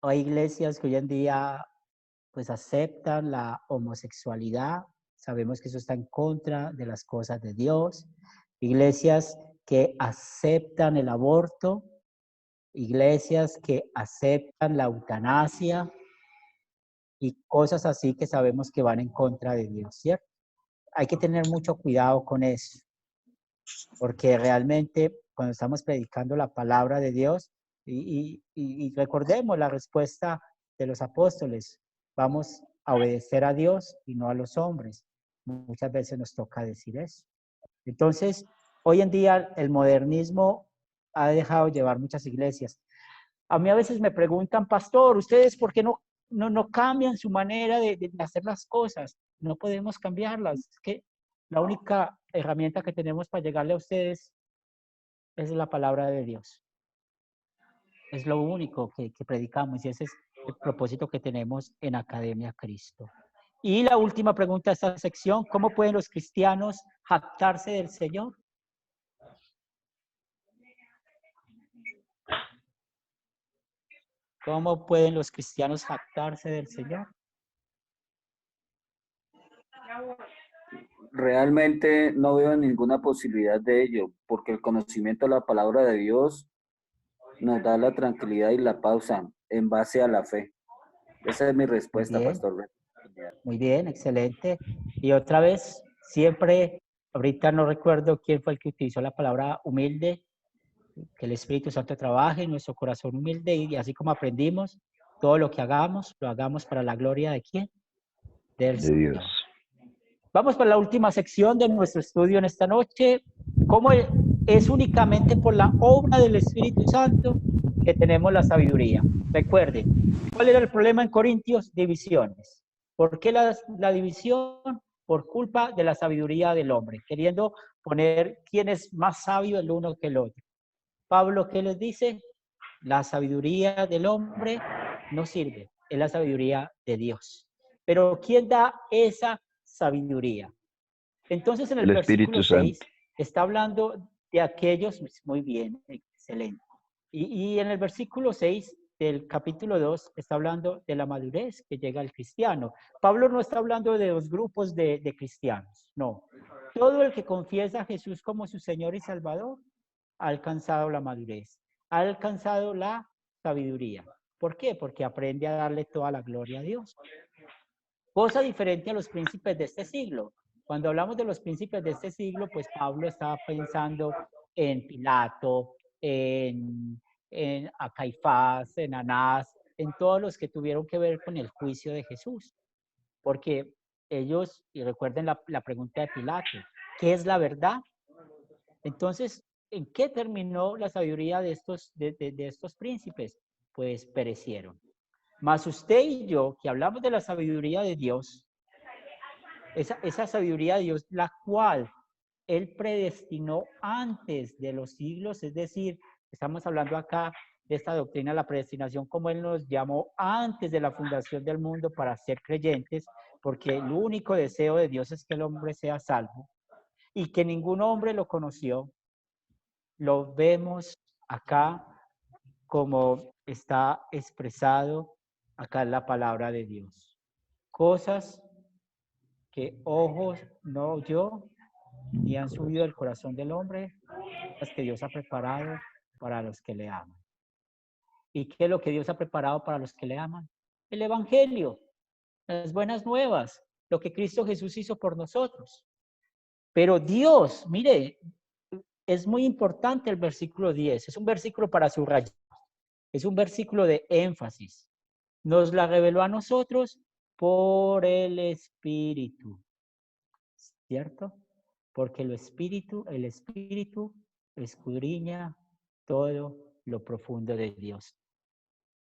hay iglesias que hoy en día pues aceptan la homosexualidad, sabemos que eso está en contra de las cosas de Dios, iglesias que aceptan el aborto, iglesias que aceptan la eutanasia y cosas así que sabemos que van en contra de Dios, ¿cierto? Hay que tener mucho cuidado con eso, porque realmente cuando estamos predicando la palabra de Dios, y recordemos la respuesta de los apóstoles, vamos a obedecer a Dios y no a los hombres. Muchas veces nos toca decir eso. Entonces, hoy en día el modernismo ha dejado llevar muchas iglesias. A mí a veces me preguntan, pastor, ¿ustedes por qué no cambian su manera de hacer las cosas? No podemos cambiarlas. Es que la única herramienta que tenemos para llegarle a ustedes es la palabra de Dios. Es lo único que predicamos y ese es el propósito que tenemos en Academia Cristo. Y la última pregunta de esta sección, ¿cómo pueden los cristianos jactarse del Señor? ¿Cómo pueden los cristianos jactarse del Señor? Realmente no veo ninguna posibilidad de ello, porque el conocimiento de la palabra de Dios nos da la tranquilidad y la pausa en base a la fe. Esa es mi respuesta, Pastor. Muy bien, excelente. Y otra vez, siempre ahorita no recuerdo quién fue el que utilizó la palabra humilde, que el Espíritu Santo trabaje en nuestro corazón humilde y así como aprendimos, todo lo que hagamos, lo hagamos para la gloria de ¿quién? Del De Señor. Dios. Vamos para la última sección de nuestro estudio en esta noche. ¿Cómo es únicamente por la obra del Espíritu Santo que tenemos la sabiduría? Recuerden, ¿cuál era el problema en Corintios? Divisiones. ¿Por qué la división? Por culpa de la sabiduría del hombre, queriendo poner quién es más sabio el uno que el otro. Pablo, ¿qué les dice? La sabiduría del hombre no sirve, es la sabiduría de Dios. Pero ¿quién da esa sabiduría? Entonces en el El versículo Espíritu 6 Santo. está hablando de aquellos, muy bien, excelente. Y en el versículo 6 del capítulo 2 está hablando de la madurez que llega al cristiano. Pablo no está hablando de los grupos de cristianos, no. Todo el que confiesa a Jesús como su Señor y Salvador ha alcanzado la madurez, ha alcanzado la sabiduría. ¿Por qué? Porque aprende a darle toda la gloria a Dios. Cosa diferente a los príncipes de este siglo. Cuando hablamos de los príncipes de este siglo, pues Pablo estaba pensando en Pilato, en a Caifás, en Anás, en todos los que tuvieron que ver con el juicio de Jesús. Porque ellos, y recuerden la pregunta de Pilato, ¿qué es la verdad? Entonces, ¿en qué terminó la sabiduría de estos príncipes? Pues perecieron. Mas usted y yo, que hablamos de la sabiduría de Dios, esa sabiduría de Dios, la cual Él predestinó antes de los siglos, es decir, estamos hablando acá de esta doctrina de la predestinación, como Él nos llamó antes de la fundación del mundo para ser creyentes, porque el único deseo de Dios es que el hombre sea salvo y que ningún hombre lo conoció. Lo vemos acá como está expresado acá en la palabra de Dios. Cosas que ojos no oyó ni han subido al corazón del hombre, las que Dios ha preparado para los que le aman. ¿Y qué es lo que Dios ha preparado para los que le aman? El Evangelio, las buenas nuevas, lo que Cristo Jesús hizo por nosotros. Pero Dios, mire, es muy importante el versículo 10, es un versículo para subrayar, es un versículo de énfasis. Nos la reveló a nosotros por el Espíritu, ¿cierto? Porque el Espíritu escudriña todo lo profundo de Dios.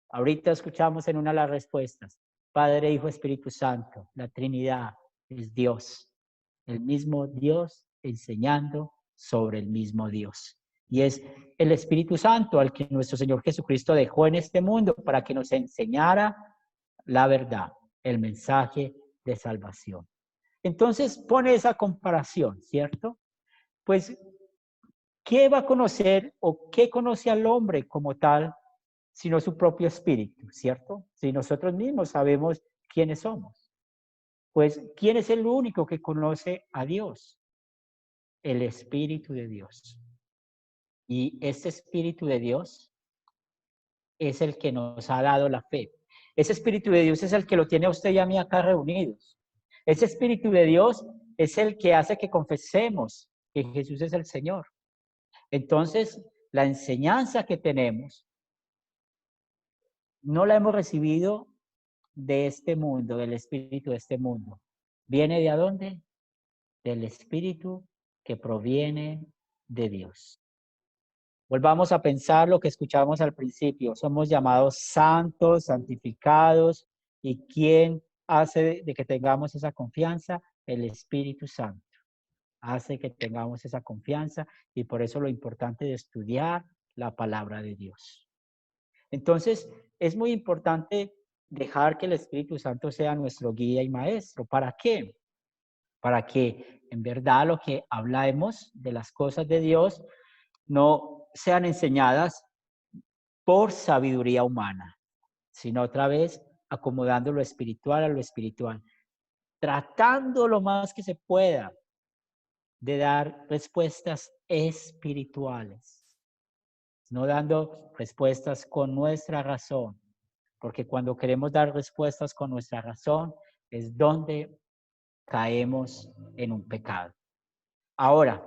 Ahorita escuchamos en una de las respuestas, Padre, Hijo, Espíritu Santo, la Trinidad es Dios, el mismo Dios enseñando sobre el mismo Dios. Y es el Espíritu Santo al que nuestro Señor Jesucristo dejó en este mundo para que nos enseñara la verdad, el mensaje de salvación. Entonces pone esa comparación, ¿cierto? Pues, ¿qué va a conocer o qué conoce al hombre como tal, sino su propio espíritu, ¿cierto? Si nosotros mismos sabemos quiénes somos. Pues, ¿quién es el único que conoce a Dios? El Espíritu de Dios. Y este Espíritu de Dios es el que nos ha dado la fe. Ese Espíritu de Dios es el que lo tiene a usted y a mí acá reunidos. Ese Espíritu de Dios es el que hace que confesemos que Jesús es el Señor. Entonces, la enseñanza que tenemos no la hemos recibido de este mundo, del espíritu de este mundo. ¿Viene de dónde? Del espíritu que proviene de Dios. Volvamos a pensar lo que escuchamos al principio. Somos llamados santos, santificados. ¿Y quién hace de que tengamos esa confianza? El Espíritu Santo hace que tengamos esa confianza y por eso lo importante de estudiar la palabra de Dios. Entonces, es muy importante dejar que el Espíritu Santo sea nuestro guía y maestro. ¿Para qué? Para que en verdad lo que hablamos de las cosas de Dios no sean enseñadas por sabiduría humana, sino otra vez acomodando lo espiritual a lo espiritual, tratando lo más que se pueda de dar respuestas espirituales, no dando respuestas con nuestra razón, porque cuando queremos dar respuestas con nuestra razón es donde caemos en un pecado. Ahora,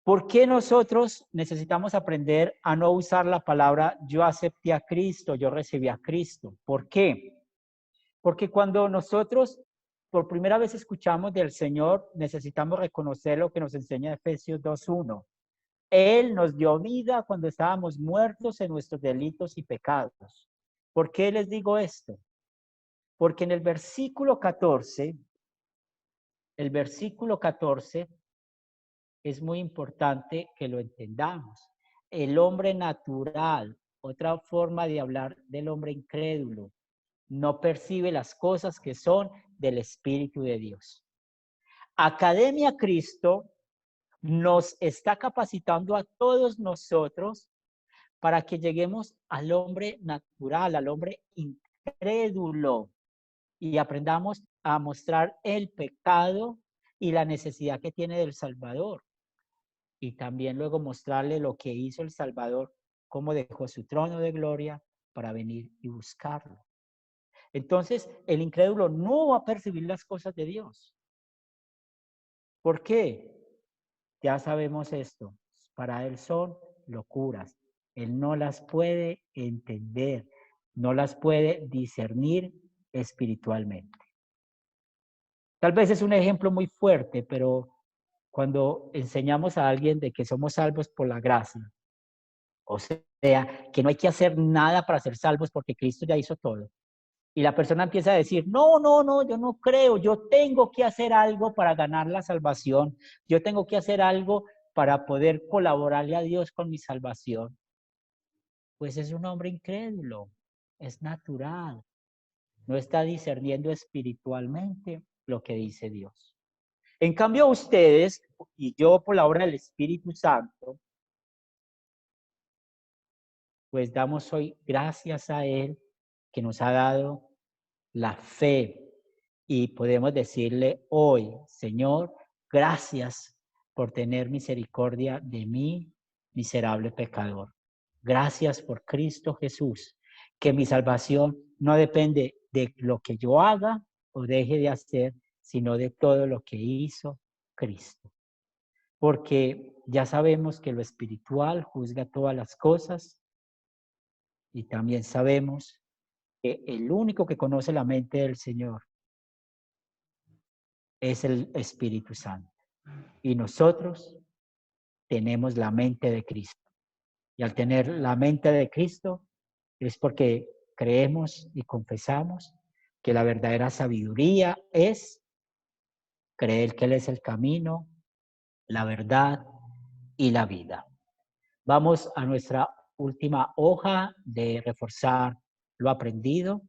¿por qué nosotros necesitamos aprender a no usar la palabra yo acepté a Cristo, yo recibí a Cristo? ¿Por qué? Porque cuando nosotros por primera vez escuchamos del Señor, necesitamos reconocer lo que nos enseña Efesios 2:1. Él nos dio vida cuando estábamos muertos en nuestros delitos y pecados. ¿Por qué les digo esto? Porque en el versículo 14, es muy importante que lo entendamos. El hombre natural, otra forma de hablar del hombre incrédulo, no percibe las cosas que son del Espíritu de Dios. Academia Cristo nos está capacitando a todos nosotros para que lleguemos al hombre natural, al hombre incrédulo, y aprendamos a mostrar el pecado y la necesidad que tiene del Salvador. Y también luego mostrarle lo que hizo el Salvador, cómo dejó su trono de gloria para venir y buscarlo. Entonces, el incrédulo no va a percibir las cosas de Dios. ¿Por qué? Ya sabemos esto. Para él son locuras. Él no las puede entender, no las puede discernir espiritualmente. Tal vez es un ejemplo muy fuerte, pero cuando enseñamos a alguien de que somos salvos por la gracia, o sea, que no hay que hacer nada para ser salvos porque Cristo ya hizo todo, y la persona empieza a decir, no, yo no creo, yo tengo que hacer algo para ganar la salvación, yo tengo que hacer algo para poder colaborarle a Dios con mi salvación, pues es un hombre incrédulo, es natural, no está discerniendo espiritualmente lo que dice Dios. En cambio ustedes, y yo por la obra del Espíritu Santo, pues damos hoy gracias a Él que nos ha dado la fe y podemos decirle hoy, Señor, gracias por tener misericordia de mí, miserable pecador. Gracias por Cristo Jesús, que mi salvación no depende de lo que yo haga o deje de hacer, sino de todo lo que hizo Cristo. Porque ya sabemos que lo espiritual juzga todas las cosas y también sabemos que el único que conoce la mente del Señor es el Espíritu Santo. Y nosotros tenemos la mente de Cristo. Y al tener la mente de Cristo es porque creemos y confesamos que la verdadera sabiduría es creer que Él es el camino, la verdad y la vida. Vamos a nuestra última hoja de reforzar lo aprendido.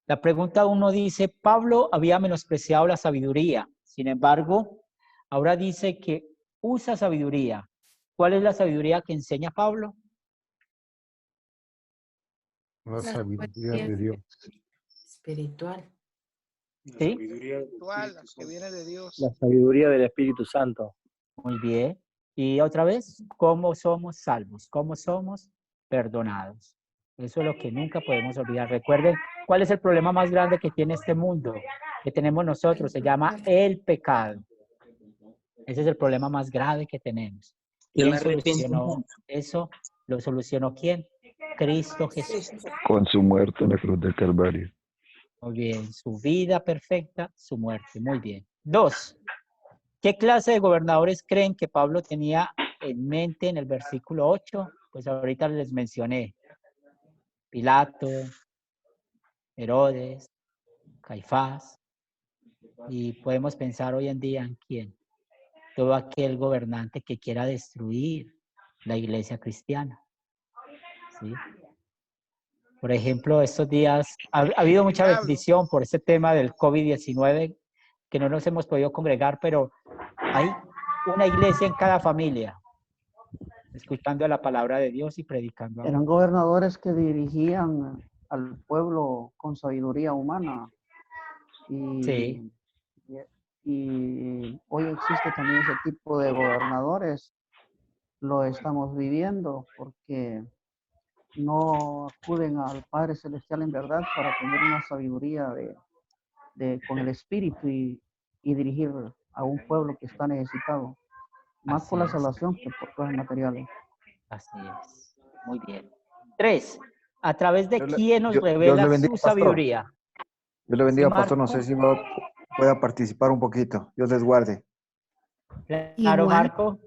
La pregunta 1 dice, Pablo había menospreciado la sabiduría, sin embargo, ahora dice que usa sabiduría. ¿Cuál es la sabiduría que enseña Pablo? La sabiduría de Dios. Espiritual. ¿Sí? Espiritual, la que viene de Dios. La sabiduría del Espíritu Santo. Muy bien. Y otra vez, ¿cómo somos salvos? ¿Cómo somos perdonados? Eso es lo que nunca podemos olvidar. Recuerden, ¿cuál es el problema más grande que tiene este mundo? Que tenemos nosotros, se llama el pecado. Ese es el problema más grave que tenemos. ¿Quién solucionó eso? ¿Lo solucionó quién? Cristo Jesús. Con su muerte en la cruz del Calvario. Muy bien, su vida perfecta, su muerte. Muy bien. 2. ¿Qué clase de gobernadores creen que Pablo tenía en mente en el versículo 8? Pues ahorita les mencioné. Pilato, Herodes, Caifás. Y podemos pensar hoy en día en quién. Todo aquel gobernante que quiera destruir la iglesia cristiana. ¿Sí? Por ejemplo, estos días ha habido mucha bendición por este tema del COVID-19, que no nos hemos podido congregar, pero hay una iglesia en cada familia, escuchando la palabra de Dios y predicando. Eran gobernadores que dirigían al pueblo con sabiduría humana. Y, sí. Y hoy existe también ese tipo de gobernadores. Lo estamos viviendo porque no acuden al Padre Celestial en verdad para tener una sabiduría con el Espíritu y dirigir a un pueblo que está necesitado, más Así por la es. salvación que por cosas materiales. Así es. Muy bien. 3. ¿A través de Dios le, quién nos Dios revela le bendiga, su pastor. sabiduría? Dios le ¿Sí, bendiga, pastor. No sé Marco? si pueda participar un poquito. Dios les guarde. Claro, Marco.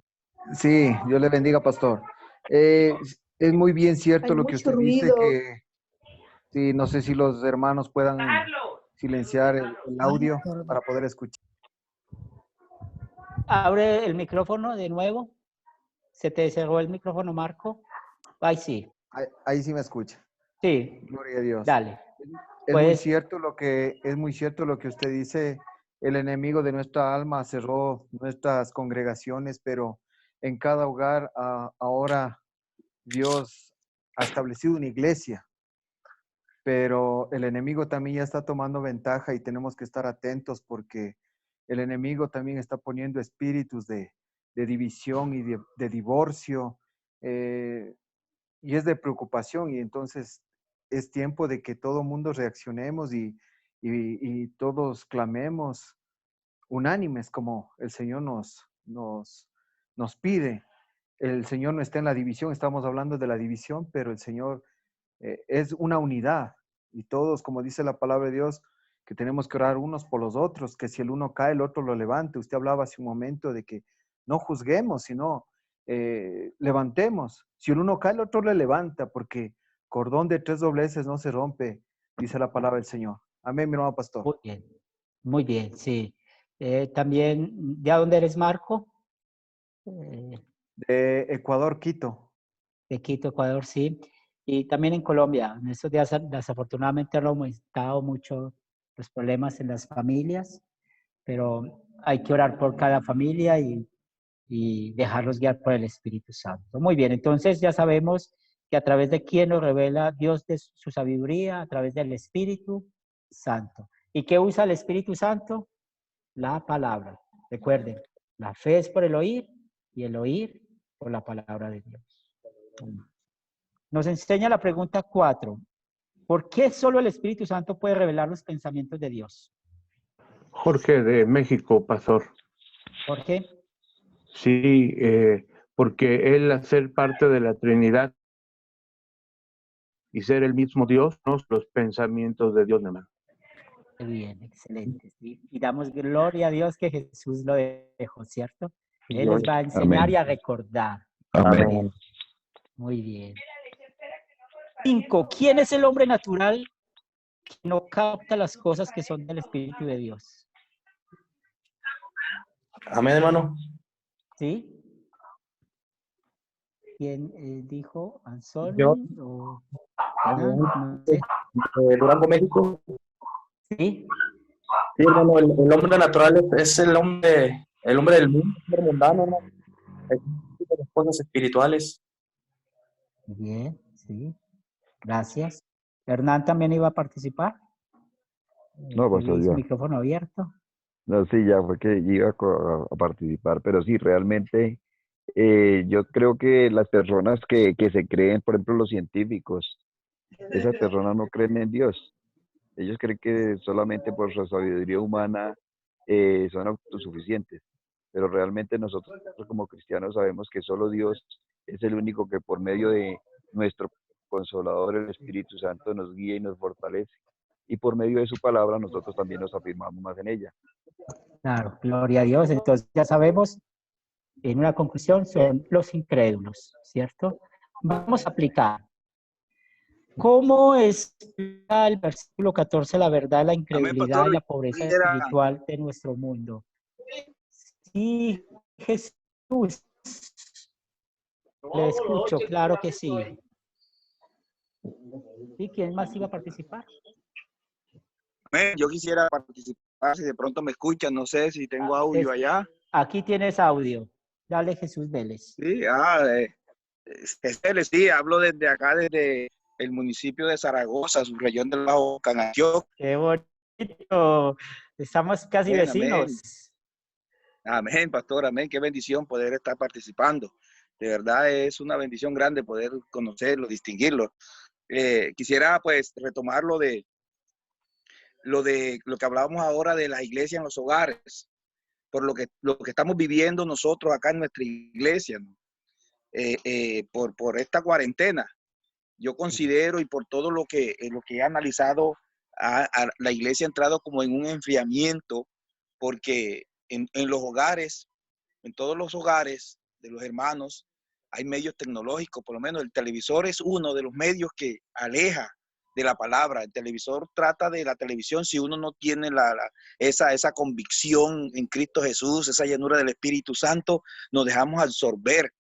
Sí, Dios le bendiga, pastor. Es muy bien cierto Hay lo que mucho usted dice, ruido. que sí, no sé si los hermanos puedan silenciar el audio para poder escuchar. Abre el micrófono de nuevo. ¿Se te cerró el micrófono, Marco? Ahí sí. Ahí sí me escucha. Sí. Gloria a Dios. Dale. Es muy Pues, cierto lo que usted dice. El enemigo de nuestra alma cerró nuestras congregaciones, pero en cada hogar ahora Dios ha establecido una iglesia. Pero el enemigo también ya está tomando ventaja y tenemos que estar atentos porque el enemigo también está poniendo espíritus de división y de divorcio, y es de preocupación, y entonces es tiempo de que todo mundo reaccionemos y todos clamemos unánimes como el Señor nos pide. El Señor no está en la división, estamos hablando de la división, pero el Señor es una unidad y todos, como dice la palabra de Dios, que tenemos que orar unos por los otros, que si el uno cae, el otro lo levante. Usted hablaba hace un momento de que no juzguemos, sino levantemos. Si el uno cae, el otro le levanta, porque cordón de 3 dobleces no se rompe, dice la palabra del Señor. Amén, mi hermano pastor. muy bien, sí. También, ¿de dónde eres, Marco? De Ecuador, Quito. De Quito, Ecuador, sí. Y también en Colombia. En estos días, desafortunadamente, han aumentado mucho los problemas en las familias, pero hay que orar por cada familia y dejarlos guiar por el Espíritu Santo. Muy bien, entonces ya sabemos que a través de quién nos revela Dios de su sabiduría, a través del Espíritu Santo. ¿Y qué usa el Espíritu Santo? La palabra. Recuerden, la fe es por el oír y el oír por la palabra de Dios. Nos enseña la pregunta 4. ¿Por qué solo el Espíritu Santo puede revelar los pensamientos de Dios? Jorge de México, pastor. ¿Por qué? Sí, porque él al ser parte de la Trinidad y ser el mismo Dios, ¿no? Los pensamientos de Dios, hermano. Bien, excelente. ¿Sí? Y damos gloria a Dios que Jesús lo dejó, ¿cierto? Él les va a enseñar Amén. y a recordar. Amén. Muy bien. 5. ¿Quién es el hombre natural que no capta las cosas que son del Espíritu de Dios? Amén, hermano. ¿Sí? ¿Quién dijo? ¿Anselmo? Yo. ¿O Hernán? No sé. Durango, México. ¿Sí? Sí, hermano, el hombre natural es el hombre del mundo, el hombre mundano, hermano. Es de las cosas espirituales. Bien, sí. Gracias. ¿Hernán también iba a participar? No, pastor, ¿Tenéis ya. micrófono abierto? No, sí, ya fue que iba a participar, pero sí, realmente yo creo que las personas que se creen, por ejemplo, los científicos, esas personas no creen en Dios. Ellos creen que solamente por su sabiduría humana son autosuficientes, pero realmente nosotros como cristianos sabemos que solo Dios es el único que por medio de nuestro Consolador, el Espíritu Santo, nos guía y nos fortalece. Y por medio de su palabra nosotros también nos afirmamos más en ella. Claro, gloria a Dios. Entonces ya sabemos, en una conclusión, son los incrédulos, ¿cierto? Vamos a aplicar. ¿Cómo explica el versículo 14 la verdad, la incredulidad y la pobreza espiritual de nuestro mundo? Sí, Jesús. Le escucho, claro que sí. ¿Y quién más iba a participar? Yo quisiera participar, si de pronto me escuchan, no sé si tengo audio allá. Aquí tienes audio. Dale, Jesús Vélez. Sí, sí, hablo desde acá, desde el municipio de Zaragoza, su región del Bajo Canario. ¡Qué bonito! Estamos casi Amén, vecinos. Amén, pastor, amén. Qué bendición poder estar participando. De verdad es una bendición grande poder conocerlo, distinguirlo. Quisiera pues retomar lo que hablábamos ahora de la iglesia en los hogares. por lo que estamos viviendo nosotros acá en nuestra iglesia, ¿no? Por esta cuarentena. Yo considero, y por todo lo que he analizado, la iglesia ha entrado como en un enfriamiento, porque en los hogares, en todos los hogares de los hermanos, hay medios tecnológicos. Por lo menos el televisor es uno de los medios que aleja de la palabra. El televisor trata de la televisión si uno no tiene esa convicción en Cristo Jesús, esa llenura del Espíritu Santo, nos dejamos absorber.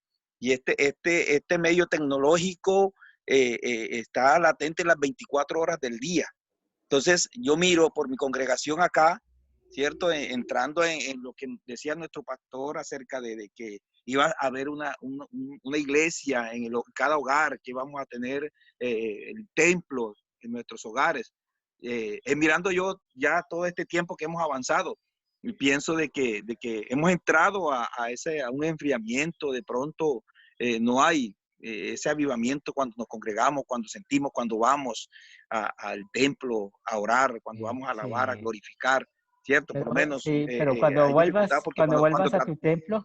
Y este medio tecnológico está latente las 24 horas del día. Entonces, yo miro por mi congregación acá, ¿cierto? Entrando en lo que decía nuestro pastor acerca de que iba a haber una iglesia en cada hogar, que vamos a tener el templo en nuestros hogares. Mirando yo ya todo este tiempo que hemos avanzado, y pienso de que hemos entrado a un enfriamiento. De pronto no hay ese avivamiento cuando nos congregamos, cuando sentimos, cuando vamos al templo a orar, cuando vamos a alabar, a glorificar, ¿cierto? Por lo menos Sí, pero cuando hay dificultad porque cuando vuelvas a tu templo,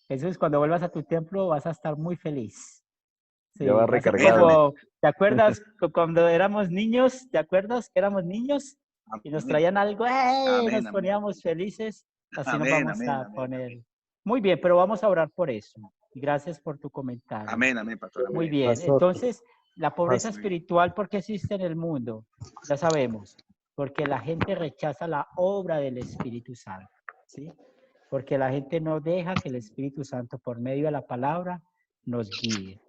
Jesús, cuando vuelvas a tu templo vas a estar muy feliz. Sí, Ya va vas a recargado. ¿te acuerdas cuando éramos niños? ¿Te acuerdas que éramos niños? Y nos traían algo, ¡eh! Nos poníamos felices. Así nos vamos a poner. Muy bien, pero vamos a orar por eso. Y gracias por tu comentario. Amén, amén, pastor. Muy bien. Entonces, la pobreza espiritual, ¿por qué existe en el mundo? Ya sabemos. Porque la gente rechaza la obra del Espíritu Santo. ¿Sí? Porque la gente no deja que el Espíritu Santo, por medio de la palabra, nos guíe.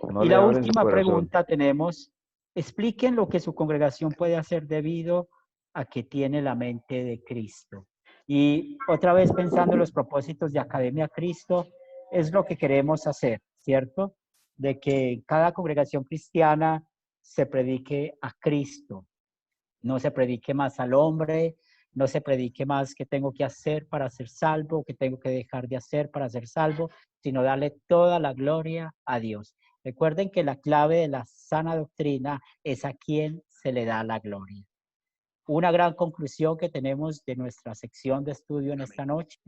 No y le la abren su última corazón. pregunta tenemos, expliquen lo que su congregación puede hacer debido a que tiene la mente de Cristo. Y otra vez pensando en los propósitos de Academia Cristo, es lo que queremos hacer, ¿cierto? De que cada congregación cristiana se predique a Cristo, no se predique más al hombre, no se predique más qué tengo que hacer para ser salvo, qué tengo que dejar de hacer para ser salvo, sino darle toda la gloria a Dios. Recuerden que la clave de la sana doctrina es a quien se le da la gloria. Una gran conclusión que tenemos de nuestra sección de estudio en esta noche,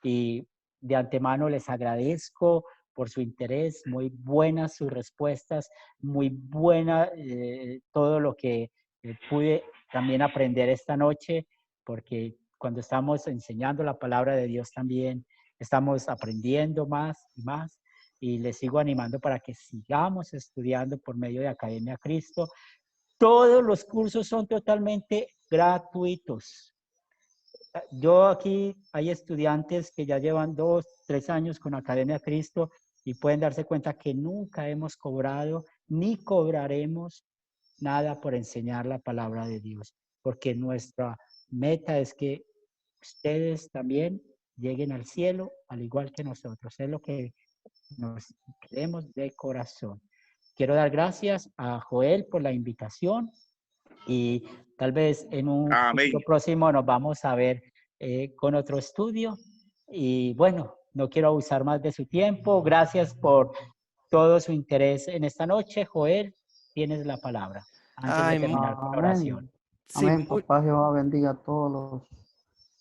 y de antemano les agradezco por su interés, muy buenas sus respuestas, muy buena todo lo que pude también aprender esta noche, porque cuando estamos enseñando la palabra de Dios también estamos aprendiendo más y más, y les sigo animando para que sigamos estudiando por medio de Academia Cristo. Todos los cursos son totalmente gratuitos. Yo aquí hay estudiantes que ya llevan 2, 3 años con Academia Cristo y pueden darse cuenta que nunca hemos cobrado ni cobraremos nada por enseñar la palabra de Dios, porque nuestra meta es que ustedes también lleguen al cielo al igual que nosotros. Es lo que nos queremos de corazón. Quiero dar gracias a Joel por la invitación y tal vez en un futuro próximo nos vamos a ver con otro estudio. Y bueno, no quiero abusar más de su tiempo. Gracias por todo su interés en esta noche. Joel, tienes la palabra antes de terminar con la oración. Amén. Papá Jehová bendiga a todos los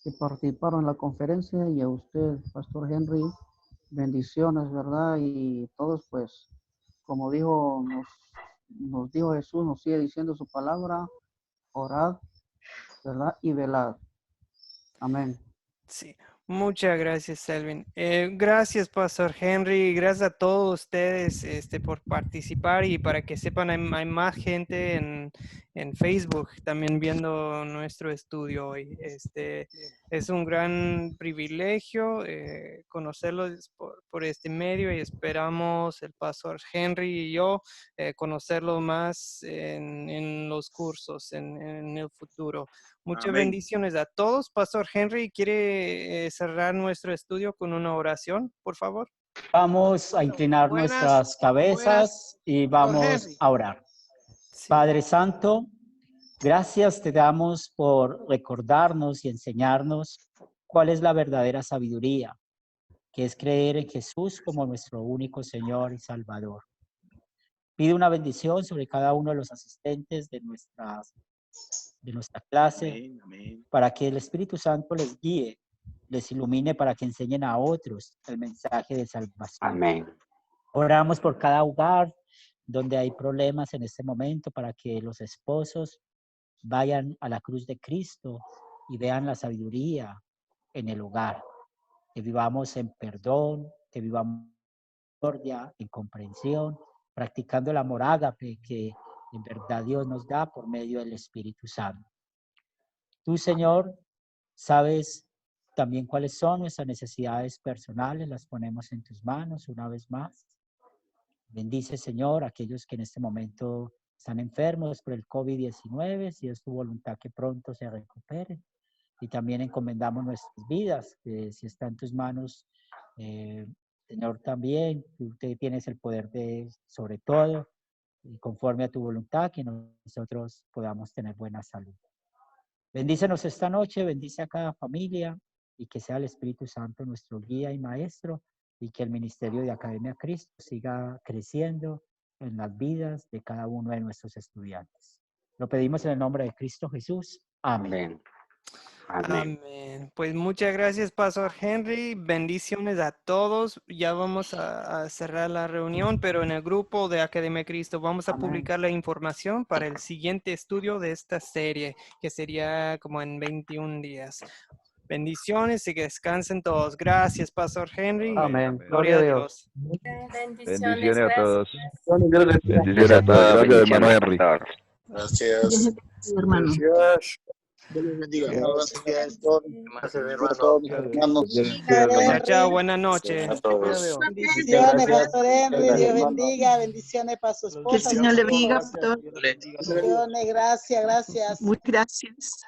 que participaron en la conferencia y a usted, Pastor Henry, bendiciones, ¿verdad? Y todos, pues, como nos dijo Jesús, nos sigue diciendo su palabra, orad, ¿verdad? Y velad. Amén. Sí, muchas gracias, Selvin. Gracias, Pastor Henry. Gracias a todos ustedes por participar, y para que sepan, hay más gente en Facebook también viendo nuestro estudio hoy. Es un gran privilegio conocerlos por este medio, y esperamos el Pastor Henry y yo conocerlo más en los cursos en el futuro. Muchas bendiciones a todos. Pastor Henry, ¿quiere cerrar nuestro estudio con una oración, por favor? Vamos a inclinar nuestras cabezas y vamos a orar. Sí. Padre Santo, gracias te damos por recordarnos y enseñarnos cuál es la verdadera sabiduría, que es creer en Jesús como nuestro único Señor y Salvador. Pido una bendición sobre cada uno de los asistentes de nuestra clase, amén, amén, para que el Espíritu Santo les guíe les ilumine para que enseñen a otros el mensaje de salvación. Amén. Oramos por cada hogar donde hay problemas en este momento para que los esposos vayan a la cruz de Cristo y vean la sabiduría en el hogar. Que vivamos en perdón, que vivamos en misericordia, en comprensión, practicando el amor ágape que en verdad Dios nos da por medio del Espíritu Santo. Tú, Señor, sabes también cuáles son nuestras necesidades personales, las ponemos en tus manos una vez más. Bendice, Señor, a aquellos que en este momento están enfermos por el COVID-19, si es tu voluntad que pronto se recuperen. Y también encomendamos nuestras vidas, que si está en tus manos, Señor, también tú tienes el poder de, sobre todo, y conforme a tu voluntad, que nosotros podamos tener buena salud. Bendícenos esta noche, bendice a cada familia y que sea el Espíritu Santo nuestro guía y maestro y que el ministerio de Academia Cristo siga creciendo en las vidas de cada uno de nuestros estudiantes. Lo pedimos en el nombre de Cristo Jesús. Amén. Amén. Amén. Pues muchas gracias, Pastor Henry. Bendiciones a todos. Ya vamos a cerrar la reunión, pero en el grupo de Academia Cristo vamos a Amén. publicar la información para el siguiente estudio de esta serie, que sería como en 21 días. Bendiciones y que descansen todos. Gracias, Pastor Henry. Amén. Gloria a Dios. Bendiciones a todos. Bendiciones a todos. Gracias, hermano Bendiciones, Henry. pastor. Gracias. Hermano. Gracias. Dios les bendiga. Gracias a todos mis hermanos. Chao, chao. Buenas noches. A todos. Bendiciones, Pastor Henry. Dios bendiga. Bendiciones para su esposa. Que el Señor le bendiga, pastor. Bendiciones, gracias, gracias. Muy gracias.